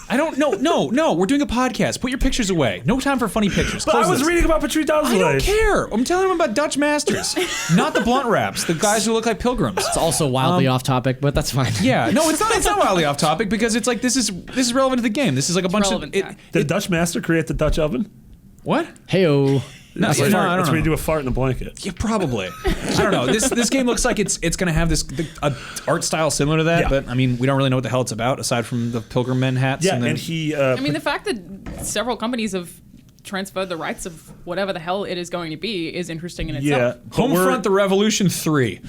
I don't. No. We're doing a podcast. Put your pictures away. No time for funny pictures. But Close I was this. reading about Patrice Desolé. I don't care. I'm telling them about Dutch Masters, not the blunt wraps. The guys who look like pilgrims. It's also wildly off topic, but that's fine. Yeah. No, it's not. It's not wildly off topic, because it's like this is relevant to the game. This is like a bunch of relevant, yeah. Did Dutch Master create the Dutch oven? What? Heyo. No, That's I don't where know. you do a fart in a blanket. Yeah, probably. I don't know. This game looks like it's going to have this art style similar to that, Yeah. but I mean, we don't really know what the hell it's about aside from the Pilgrim Men hats. Yeah, and then, and he. I mean, the fact that several companies have transferred the rights of whatever the hell it is going to be is interesting in itself. but Homefront: The Revolution 3.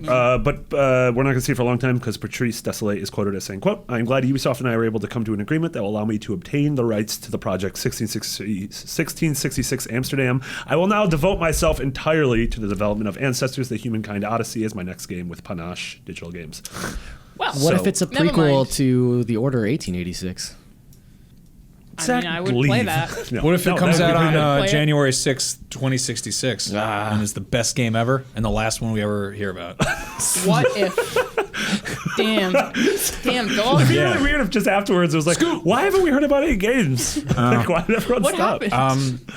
But we're not going to see it for a long time because Patrice Desolé is quoted as saying, quote, "I am glad Ubisoft and I were able to come to an agreement that will allow me to obtain the rights to the project 1666 Amsterdam. I will now devote myself entirely to the development of Ancestors: The Humankind Odyssey as my next game with Panache Digital Games." Well, What if it's a Never prequel mind. to The Order 1886? I mean, I would play that. No. What if it No, comes that out would be on good. Play it. January 6th, 2066, and is the best game ever and the last one we ever hear about? What if? Damn, dog. It'd be really weird if just afterwards it was like, why haven't we heard about any games? Like, why did everyone What stop? happened?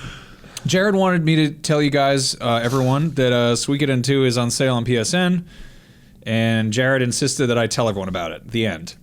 Jared wanted me to tell you guys, everyone, that Suikoden 2 is on sale on PSN, and Jared insisted that I tell everyone about it. The end.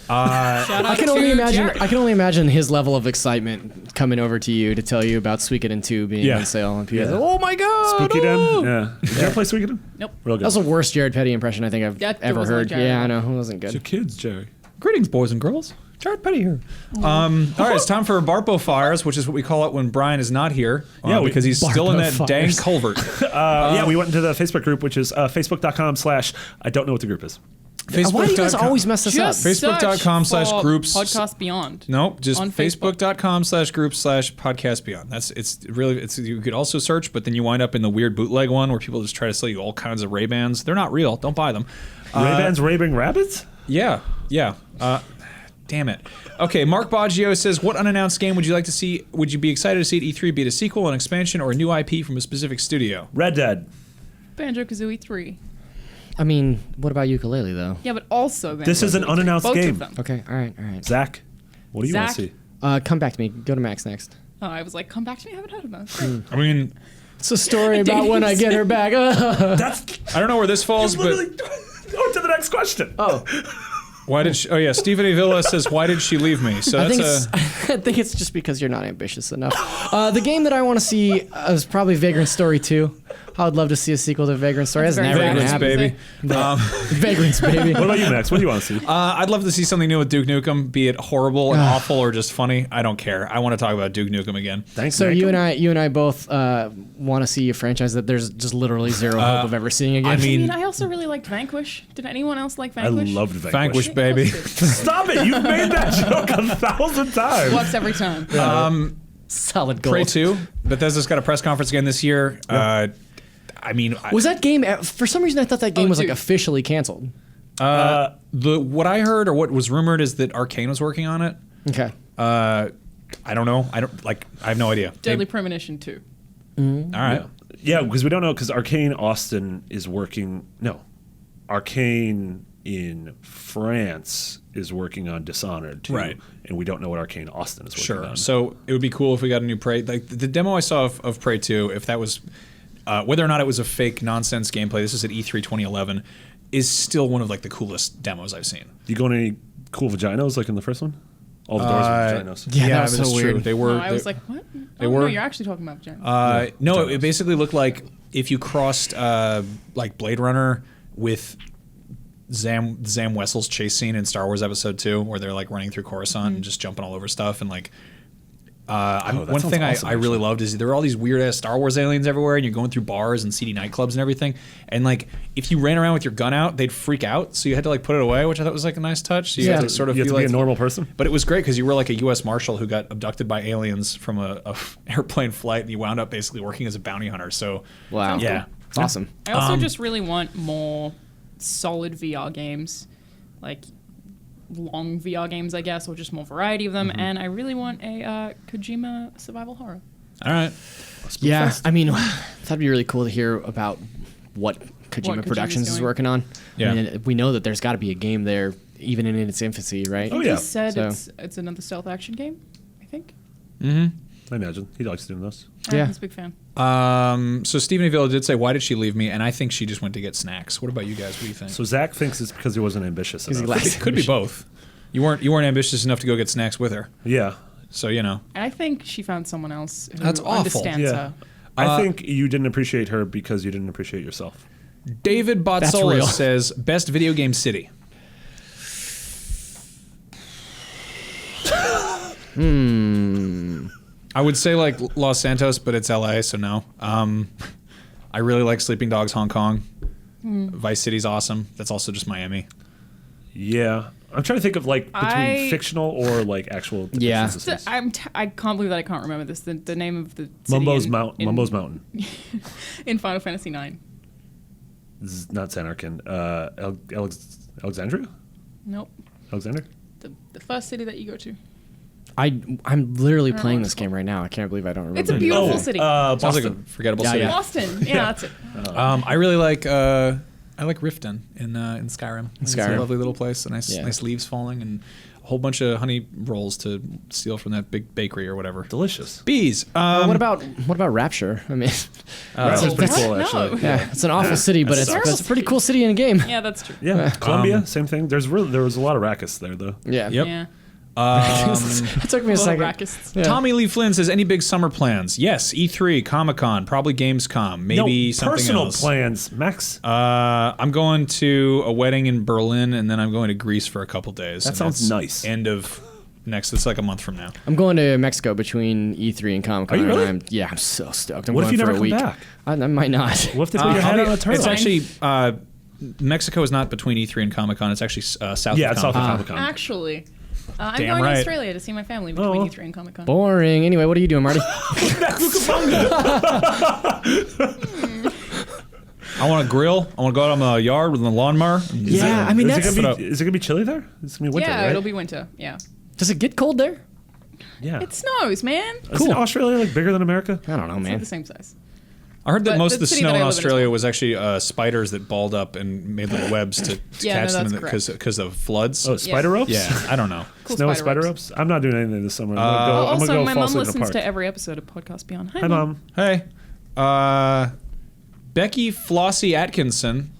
Shout out I can to only imagine. Jared. I can only imagine his level of excitement coming over to you to tell you about Suikoden 2 being Yeah. on sale on PS. Yeah. Oh my god! Spooky oh! Den? Yeah. Did you ever play Suikoden? Nope. Real good. That was the worst Jared Petty impression I think I've That ever wasn't heard. Jared. Yeah, I know. It wasn't Your good. kids, Jerry. Greetings, boys and girls. Jared Petty here. All right, it's time for Barpo Fires, which is what we call it when Brian is not here. Yeah, because he's still in that Barpo dang Fires. culvert. Yeah, we went into the Facebook group, which is facebook.com/ I don't know what the group is. Why do you guys always mess this up? Just Facebook.com/groups. search for Podcast Beyond. Nope, just On Facebook. Facebook.com/groups/podcast beyond. You could also search, but then you wind up in the weird bootleg one where people just try to sell you all kinds of Ray-Bans. They're not real. Don't buy them. Ray-Bans Raving Rabbits? Yeah. Damn it. Okay, Mark Baggio says, what unannounced game would you like to see? Would you be excited to see at E3 be it a sequel, an expansion, or a new IP from a specific studio? Red Dead. Banjo-Kazooie 3. I mean, what about ukulele though? Yeah, but also This is an Banjo-Kazooie 3. unannounced Both game. Of them. Okay, all right. Zach, what do you want to Zach? see? Come back to me. Go to Max next. Oh, I was like, come back to me. I haven't heard about it. I mean, It's a story about when I get her back. That's I don't know where this falls, but literally go to the next question. Oh, why did she, Stephen A. Villa says, why did she leave me? So I that's think it's just because you're not ambitious enough. The game that I want to see is probably Vagrant Story 2. I would love to see a sequel to Vagrant Story. That's That's never very gonna Vagrants, happen. baby. Vagrants, baby. What about you, Max? What do you want to see? I'd love to see something new with Duke Nukem, be it horrible and awful or just funny. I don't care. I want to talk about Duke Nukem again. Thanks, So Nick. you and I both want to see a franchise that there's just literally zero hope of ever seeing again. I I mean- mean, I also really liked Vanquish. Did anyone else like I Vanquish? loved Vanquish. Vanquish, baby. Stop it! You've made that joke 1,000 times. Works every time. solid gold. Prey 2. Bethesda's got a press conference again this year. I mean, Was that game? For some reason, I thought that game Oh, was like dude. officially canceled. what I heard or what was rumored is that Arcane was working on it. Okay. I don't know. I have no idea. Deadly Premonition 2. All right. Yeah, because we don't know, because Arcane Austin is working. No. Arcane in France is working on Dishonored too. Right. And we don't know what Arcane Austin is working Sure. on. So it would be cool if we got a new Prey. Like the demo I saw of Prey 2, if that was whether or not it was a fake nonsense gameplay. This is at E3 2011. Is still one of like the coolest demos I've seen. Do you go on any cool vaginos like in the first one? All the doors were vaginos. Yeah, that was that's so true. weird. They were. I was like, what? No, were- you're actually talking about Vagina. No, it basically looked like if you crossed like Blade Runner with Zam Wessel's chase scene in Star Wars Episode 2, where they're like running through Coruscant and just jumping all over stuff and like. that One sounds thing awesome, I really actually. loved is there are all these weird ass Star Wars aliens everywhere, and you're going through bars and seedy nightclubs and everything. And like, if you ran around with your gun out, they'd freak out, so you had to like put it away, which I thought was like a nice touch. So you had to sort of You have feel to be like a normal person. But it was great because you were like a U.S. Marshal who got abducted by aliens from a airplane flight, and you wound up basically working as a bounty hunter. So Wow. yeah, It's awesome. I also just really want more solid VR games, like long VR games, I guess, or just more variety of them. And I really want a Kojima survival horror. all right. Yeah, I mean, that'd be really cool to hear about what Kojima Kojima's Productions is doing. working on. Yeah. I mean, we know that there's got to be a game there, even in its infancy, right? Oh, yeah. He said So- it's another stealth action game, I think. I imagine. He likes doing those. Yeah. He's a big fan. So Stephen A. Villa did say, "Why did she leave me?" And I think she just went to get snacks. What about you guys? What do you think? So Zach thinks it's because he wasn't ambitious he enough. lacked- It could be both. You weren't ambitious enough to go get snacks with her. Yeah. So you know. And I think she found someone else who That's awful. understands Yeah. her. I think you didn't appreciate her because you didn't appreciate yourself. David real. Botsola says, best video game city. I would say like Los Santos, but it's LA, so no. I really like Sleeping Dogs Hong Kong. Vice City's awesome. That's also just Miami. Yeah. I'm trying to think of like between fictional or like actual. Yeah. I can't believe that I can't remember this. The name of the city Mumbo's Mountain. In Final Fantasy IX. This is not Sanarkand. Alexandria? Nope. Alexander? The first city that you go to. I'm literally playing this game right now. I can't believe I don't remember. It's a beautiful city. Sounds like a forgettable city. Yeah. Boston. Yeah, that's it. I really like Riften in Skyrim. It's a Skyrim. lovely little place. Nice leaves falling and a whole bunch of honey rolls to steal from that big bakery or whatever. Delicious. Bees. What about Rapture? I mean, Rapture's pretty cool, No. actually. yeah, it's an awful city, but it's a pretty cool city in a game. Yeah, that's true. Yeah. Columbia, same thing. There was a lot of Rackus there, though. Yeah. Yep. Yeah. It took me a second. Rackists. Yeah. Tommy Lee Flynn says, any big summer plans? Yes, E3, Comic-Con, probably Gamescom, maybe something personal else. plans, Max. I'm going to a wedding in Berlin, and then I'm going to Greece for a couple days. That and sounds that's nice. End of next. It's like a month from now. I'm going to Mexico between E3 and Comic-Con. Are you really? I'm so stoked. I'm What if going you for never a come week. back? I might not. What if they put your head on a turtle? It's actually Mexico is not between E3 and Comic-Con. It's actually south. Yeah, of it's south of Comic-Con. Comic-Con. Actually, I'm Damn going right. to Australia to see my family between E3 and Comic Con. Boring. Anyway, what are you doing, Marty? I want to grill. I want to go out on the yard with the lawnmower. Yeah, I mean, is that's... it gonna be chilly there? It's gonna be winter, Yeah, right? it'll be winter. Yeah. Does it get cold there? Yeah. It snows, man. Isn't Australia like bigger than America? I don't know, It's like man. the same size. I heard that But most the of the city snow that in I live in is Australia cold. was actually spiders that balled up and made little webs to Yeah, catch no, them that's because of floods. Oh, spider ropes? Yeah, I don't know. Cool Snow spider spider ropes. ropes? I'm not doing anything this summer. I'm Also, gonna my go fall mom asleep in a listens park. to every episode of Podcast Beyond. Hi, Mom. Hey, Becky Flossie Atkinson,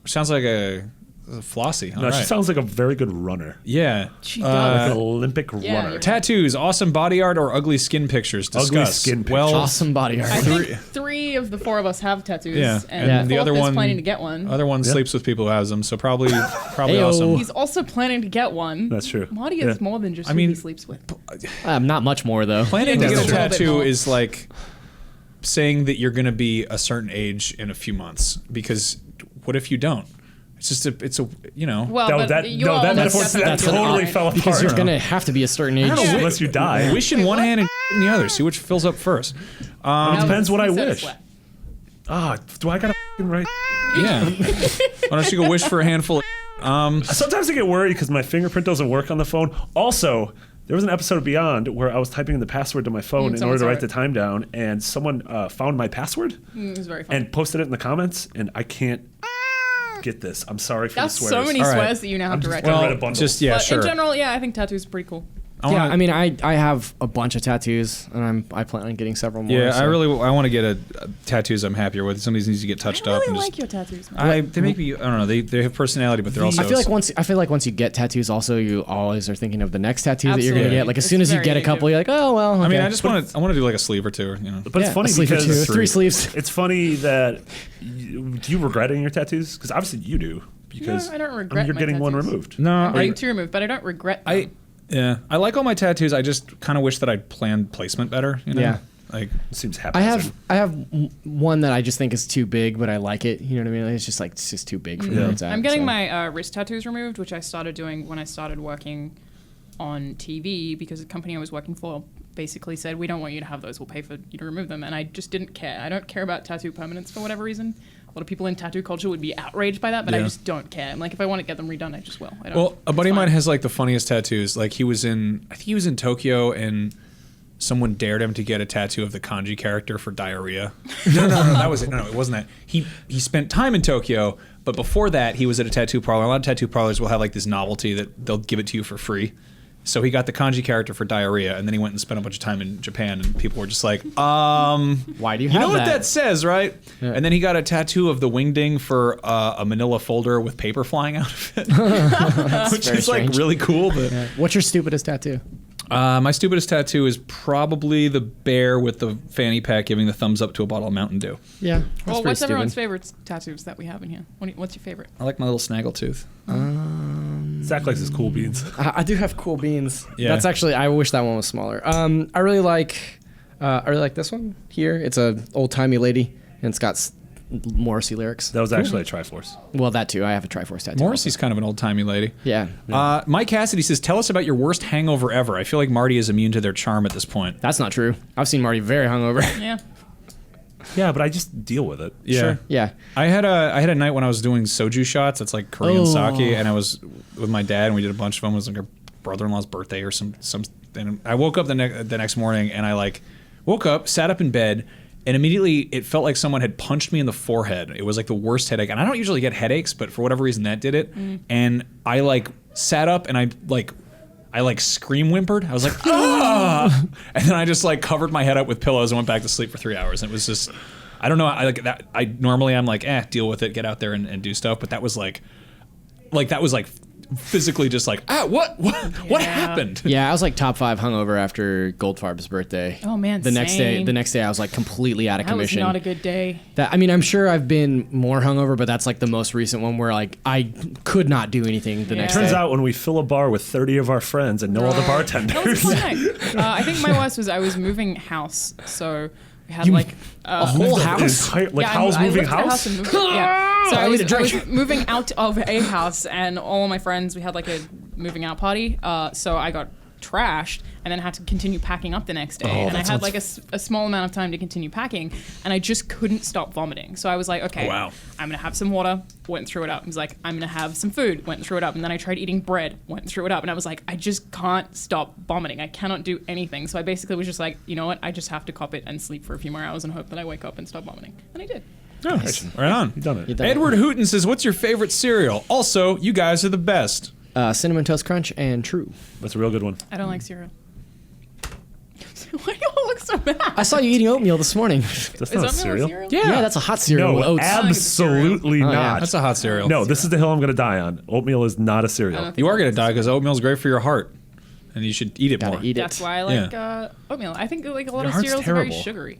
which sounds like a Flossie. No, she sounds like a very good runner. Yeah. She Like does. an Olympic Yeah, runner. you're Tattoos, awesome body art, or ugly skin pictures? Discuss. Ugly skin pictures. Well, Awesome body art. I think 3 of the 4 of us have tattoos. Yeah, And and the the other fourth is one planning to get one. Other one Yeah. sleeps with people who has them, so probably Ayo. awesome. He's also planning to get one. That's true. Marty Yeah. is more than just I who mean- he sleeps with. Not much more, though. Planning to Yeah, get a just a little bit tattoo more. is like saying that you're going to be a certain age in a few months. Because what if you don't? It's just Well, No, but that you all metaphor definitely that do. totally Right. fell apart. Because you're going to have to be a certain age. Unless you die. wish in one hand and in the other. See which fills up first. It depends what I He said wish. sweat. Do I gotta write? Yeah. Why don't you go wish for a handful of... Sometimes I get worried because my fingerprint doesn't work on the phone. Also, there was an episode of Beyond where I was typing in the password to my phone in someone order to saw write it. the time down, and someone found my password It was very fun. and posted it in the comments, and I can't get this. I'm sorry for That's the swears. so many All right. swears that you now have to just write gonna down. write a Well, bundle. just, yeah, But sure. in general, yeah, I think tattoos are pretty cool. Yeah, I mean, I have a bunch of tattoos, and I plan on getting several more. Yeah, so. I want to get a tattoos I'm happier with. Some of these need to get touched I up. really and like just, your tattoos, man. they make me, I don't know, they have personality, but they're also... I feel like once you get tattoos, also you always are thinking of the next tattoo that you're gonna Absolutely. get. Like as It's soon as you very get a couple, addictive. you're like, oh well. Okay. I mean, I want to do like a sleeve or two, you know. But it's funny a sleeve or because two, 3 sleeves. it's funny that do you regret any of your tattoos? Because obviously you do. Because No, I don't regret you're my getting one tattoos. removed. No, I'm getting 2 removed, but I don't regret them. I like all my tattoos. I just kind of wish that I'd planned placement better. You know? Yeah. Like It seems happy. I have one that I just think is too big, but I like it. You know what I mean? It's just too big for where it's at. I'm getting so. my wrist tattoos removed, which I started doing when I started working on TV because the company I was working for basically said, we don't want you to have those, we'll pay for you to remove them. And I just didn't care. I don't care about tattoo permanence for whatever reason. A lot of people in tattoo culture would be outraged by that, but I Yeah. just don't care. I'm like, if I want to get them redone, I just will. I don't, Well, a buddy it's of mine fine. has like the funniest tattoos. Like I think he was in Tokyo and someone dared him to get a tattoo of the kanji character for diarrhea. No, that was it. No, it wasn't that. He spent time in Tokyo, but before that he was at a tattoo parlor. A lot of tattoo parlors will have like this novelty that they'll give it to you for free. So he got the kanji character for diarrhea, and then he went and spent a bunch of time in Japan, and people were just like, Why do you have know what that? that says, right? Yeah. And then he got a tattoo of the wingding for a manila folder with paper flying out of it, which very is like strange. really cool. But What's your stupidest tattoo? My stupidest tattoo is probably the bear with the fanny pack giving the thumbs up to a bottle of Mountain Dew. Yeah. Well, what's everyone's favorite tattoos that we have in here? What's your favorite? I like my little snaggletooth. Zach likes his cool beans. I do have cool beans. Yeah. That's actually, I wish that one was smaller. I really like this one here. It's a old timey lady, and it's got Morrissey lyrics. That was actually a Triforce. Well, that too. I have a Triforce tattoo. Morrissey's kind of an old-timey lady. Yeah. Mike Cassidy says, tell us about your worst hangover ever. I feel like Marty is immune to their charm at this point. That's not true. I've seen Marty very hungover. Yeah. Yeah, but I just deal with it. Yeah. Sure. Yeah. I had a night when I was doing soju shots. It's like Korean sake, and I was with my dad, and we did a bunch of them. It was like our brother-in-law's birthday or some. And I woke up the next morning, and I woke up, sat up in bed, and immediately it felt like someone had punched me in the forehead. It was like the worst headache, and I don't usually get headaches, but for whatever reason that did it. And I sat up and I scream whimpered. I was like, ah! And then I just covered my head up with pillows and went back to sleep for 3 hours. And it was just, I don't know. I normally I'm deal with it, get out there and do stuff. But that was physically just what happened? Yeah, I was top 5 hungover after Goldfarb's birthday. Oh man, the next same. day I was completely out of commission. That was not a good day. I'm sure I've been more hungover, but that's the most recent one where I could not do anything the next day. Turns out when we fill a bar with 30 of our friends and know all the bartenders. That was a fun night. I think my worst was I was moving house, so we had a whole house. How's moving house? And moved it. Yeah. So I was moving out of a house, and all my friends, we had a moving out party. So I got trashed, and then had to continue packing up the next day. And I had a small amount of time to continue packing, and I just couldn't stop vomiting. So I was like, okay, I'm gonna have some water. Went and threw it up. I was like, I'm gonna have some food. Went and threw it up. And then I tried eating bread. Went and threw it up. And I was like, I just can't stop vomiting. I cannot do anything. So I basically was just like, you know what? I just have to cop it and sleep for a few more hours and hope that I wake up and stop vomiting. And I did. Nice. Right on. You've done it. Edward Hooten says, what's your favorite cereal? Also, you guys are the best. Cinnamon Toast Crunch and True. That's a real good one. I don't like cereal. Why do you all look so bad? I saw you eating oatmeal this morning. That's not a cereal. Yeah, that's a hot cereal. No, with oats. absolutely not. yeah. That's a hot cereal. No, this is the hill I'm going to die on. Oatmeal is not a cereal. You are going to die because oatmeal's great for your heart. And you should eat it more. Eat it. That's why I like oatmeal. I think a lot of heart's cereals are terrible. very sugary.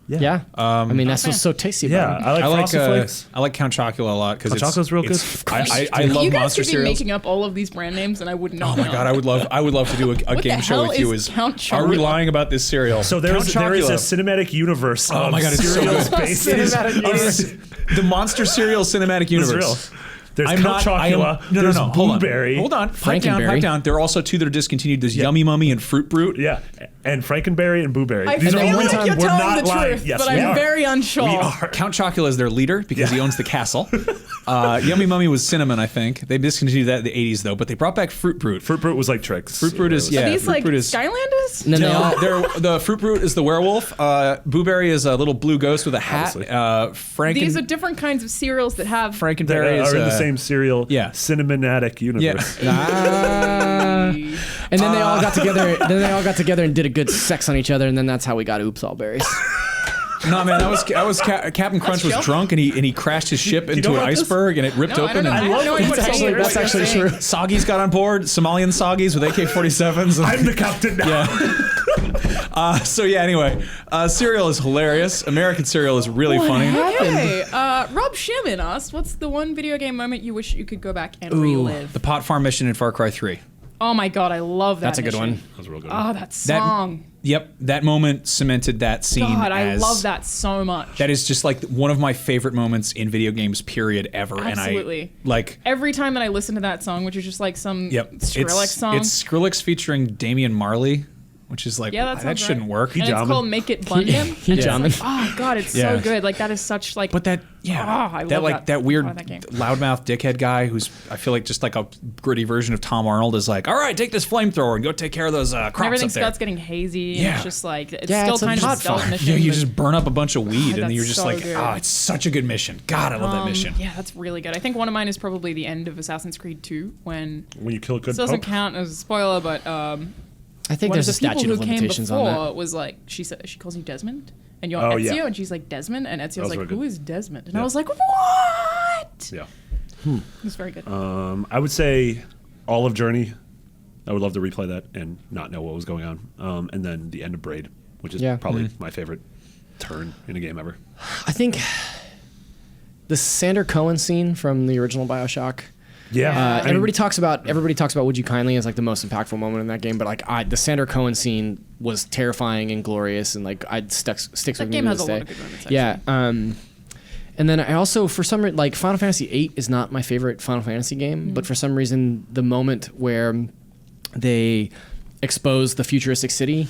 Yeah. That's what's so tasty about it. I like Frosted Flakes. I like Count Chocula a lot because Chocola's real good. I love you guys monster could be cereals. making up all of these brand names, and I would not. Oh my god, I would love to do a game show with you. Count Are we Chocula? lying about this cereal? So there is a cinematic universe. Oh my god, it's so cereals good. based The monster cereal cinematic universe. There's Count Chocula. There's Blueberry. Hold on. Pipe down. There are also 2 that are discontinued. There's Yummy Mummy and Fruit Brute. Yeah, and Frankenberry and Blueberry. I feel like you're telling the truth, Yes, but we I'm are. very unsure. We are. Count Chocula is their leader because he owns the castle. Yummy Mummy was cinnamon, I think. They discontinued that in the 80s though, but they brought back Fruit Brute. Fruit Brute was like Trix. Fruit Brute is Are these Fruit Brute is Skylanders? No, the Fruit Brute is the werewolf. Blueberry is a little blue ghost with a hat. These are different kinds of cereals that have. Frankenberry are is in the same cereal. Yeah. Cinematic universe. And then they all got together. And did a good sex on each other, and then that's how we got Oops All Berries. No man, that was Captain Crunch was drunk and he crashed his ship into an iceberg and it ripped open. That's actually true. Soggies got on board, Somalian Soggies with AK-47s. I'm the captain now. Yeah. Anyway, cereal is hilarious. American cereal is really funny. Hey, Rob Sherman asked, what's the one video game moment you wish you could go back and relive? The pot farm mission in Far Cry 3. Oh my god, I love that. That's a good one. That was a real good Oh, one. that song. That moment cemented that scene. God, I love that so much. That is just one of my favorite moments in video games, period, ever. Absolutely. And every time that I listen to that song, which is just some Skrillex song. It's Skrillex featuring Damian Marley, which is that shouldn't work. And it's called Make It Bundin. Oh god, it's so good. That is such But that I love that weird that game. loudmouth dickhead guy who's I feel like just like a gritty version of Tom Arnold is like, all right, take this flamethrower and go take care of those crops everything up there. starts getting hazy. And it's just it's Yeah, still it's a kind of a pot stealth farm. mission. Yeah, you but- just burn up a bunch of weed and that's you're just so like, good. it's such a good mission. God, I love that mission. Yeah, that's really good. I think one of mine is probably the end of Assassin's Creed 2 when you kill a good this doesn't Pope. count as a spoiler, but I think one there's of a the people statute who of came limitations before on that. was like, she calls you Desmond, and you're Oh, Ezio, yeah. and she's like Desmond, and Ezio's was like, really who good. is Desmond? And Yeah. I was like, what? Yeah. It was very good. I would say Olive Journey I would love to replay that and not know what was going on. And then the end of Braid, which is probably my favorite turn in a game ever. I think the Sander Cohen scene from the original BioShock. Yeah, everybody talks about Would You Kindly as like the most impactful moment in that game, but like the Sander Cohen scene was terrifying and glorious, and like sticks with me to this day. That game has a lot of good moments. Yeah. And then I also, for some reason, like Final Fantasy VIII is not my favorite Final Fantasy game, but for some reason, the moment where they expose the futuristic city,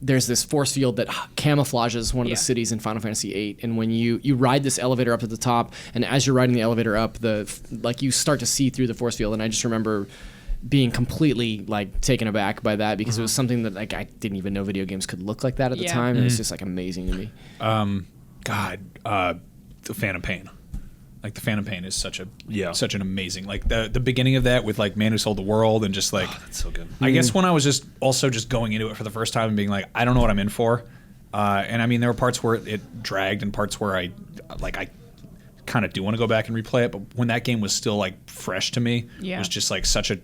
there's this force field that camouflages one of the cities in Final Fantasy VIII, and when you ride this elevator up to the top, and as you're riding the elevator up, you start to see through the force field, and I just remember being completely like taken aback by that because it was something that like I didn't even know video games could look like that at the time, and it's just like amazing to me. The Phantom Pain. Like the Phantom Pain is such an amazing, like the beginning of that with like Man Who Sold the World and just like that's so good. I guess when I was just going into it for the first time and being like, I don't know what I'm in for, and I mean there were parts where it dragged and parts where I kind of do want to go back and replay it, but when that game was still like fresh to me, it was just like such an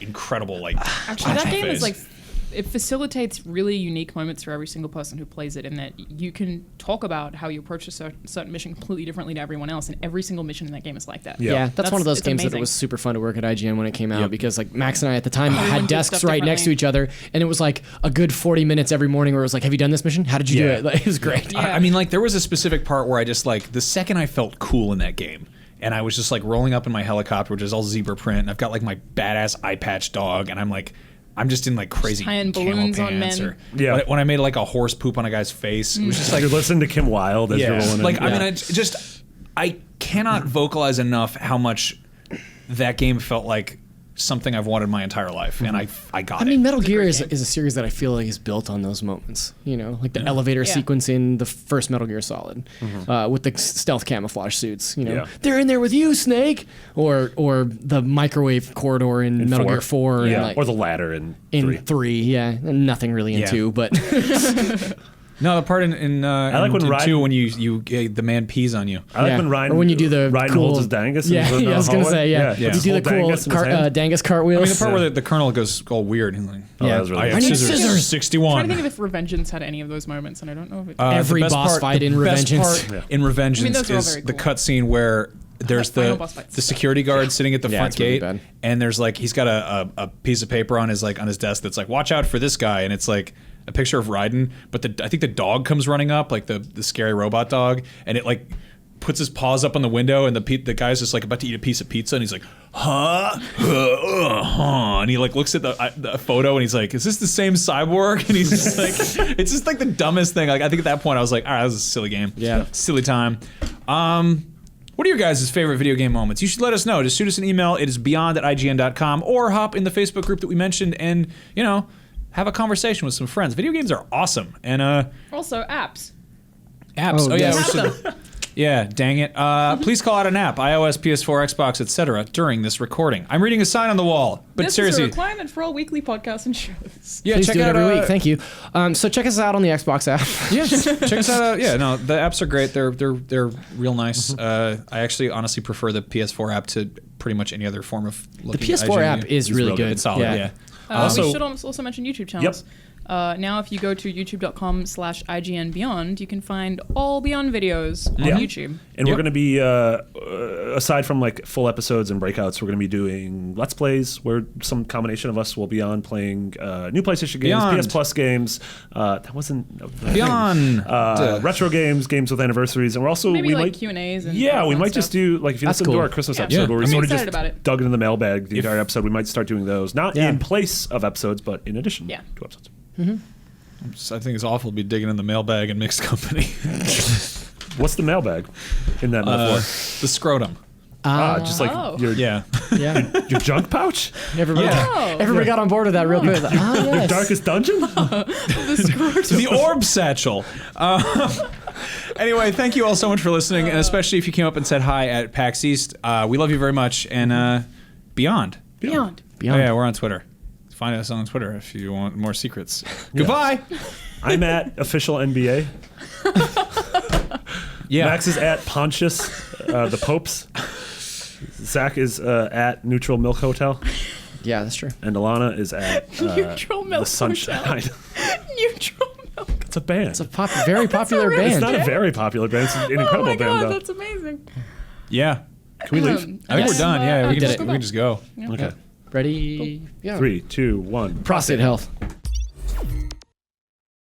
incredible like. Actually, that game is like. It facilitates really unique moments for every single person who plays it, in that you can talk about how you approach a certain mission completely differently to everyone else, and every single mission in that game is like that. Yeah, that's one of those games that it was super fun to work at IGN when it came out, because like Max and I at the time had desks right next to each other, and it was like a good 40 minutes every morning where it was like, have you done this mission? How did you do it? Like, it was great. Yeah. I mean, like there was a specific part where I just like, the second I felt cool in that game, and I was just like rolling up in my helicopter, which is all zebra print, and I've got like my badass eye patch dog, and I'm just in like crazy tying camo balloons on pants, men. or when I made like a horse poop on a guy's face, it was just like you're listening to Kim Wilde as you're rolling like in. I mean, I cannot vocalize enough how much that game felt like something I've wanted my entire life, and I got it. I mean, Metal Gear is a series that I feel like is built on those moments. You know, like the elevator sequence in the first Metal Gear Solid, with the stealth camouflage suits. You know, they're in there with you, Snake, or the microwave corridor in Metal Gear 4, or the ladder in 3. Yeah, and nothing really in 2, but. No, the part in I like when Ryan, 2 when you the man pees on you. I like when Ryan, or when you do the Ryan cool, holds his dangus. Yeah, I was gonna say you do the cool dangus cartwheels. I mean, the part where the colonel goes all weird. He's like, that was really I need scissors. 61. I'm trying to think if Revengeance had any of those moments, and I don't know if it. Every boss fight in Revengeance. In Revengeance is the cutscene where there's the security guard sitting at the front gate, and there's like he's got a piece of paper on his desk that's like, watch out for this guy, and it's like a picture of Raiden, but I think the dog comes running up, like the scary robot dog, and it like puts his paws up on the window, and the guy's just like about to eat a piece of pizza, and he's like, and he like looks at the photo, and he's like, is this the same cyborg? And he's just like, it's just like the dumbest thing. Like I think at that point I was like, all right, this is a silly game, silly time. What are your guys' favorite video game moments? You should let us know. Just shoot us an email. It is beyond@ign.com, or hop in the Facebook group that we mentioned, and have a conversation with some friends. Video games are awesome, and also apps. Oh yeah, yeah. Dang it! Please call out an app: iOS, PS4, Xbox, etc. during this recording. I'm reading a sign on the wall, but this seriously, is a requirement for all weekly podcasts and shows. Yeah, please do it every week. Thank you. So check us out on the Xbox app. Yes, check us out. Yeah, no, the apps are great. They're real nice. I actually honestly prefer the PS4 app to pretty much any other form of. The PS4 app is really good. It's solid. Yeah. We should also mention YouTube channels. Now, if you go to youtube.com/IGNBeyond, you can find all Beyond videos on YouTube. And we're going to be, aside from like full episodes and breakouts, we're going to be doing Let's Plays, where some combination of us will be on playing new PlayStation games, PS Plus games. That wasn't Beyond retro games with anniversaries, and we're also maybe like Q&As. And we might just do like if you listen to our Christmas episode where we sort of just dug into the mailbag the entire episode, we might start doing those, not in place of episodes, but in addition to episodes. I think it's awful to be digging in the mailbag in mixed company. What's the mailbag in that metaphor? The scrotum. Just like your your junk pouch. Everybody got on board with that real quick. Your darkest dungeon. The orb satchel. Anyway, thank you all so much for listening, and especially if you came up and said hi at PAX East. We love you very much, and Beyond. Beyond. Oh, yeah, we're on Twitter. Find us on Twitter if you want more secrets. Goodbye. I'm at official NBA. Max is at Pontius, the Popes. Zach is at Neutral Milk Hotel. Yeah, that's true. And Alana is at Neutral Milk the Sunshine. Neutral Milk. It's a band. It's a very popular really It's band. not a very popular band. It's an incredible Oh my band, god, though. that's amazing. Yeah. Can we leave? I think we're done. Yeah, we did it. can just go. Okay. Ready? Yeah. 3, 2, 1. Prostate health.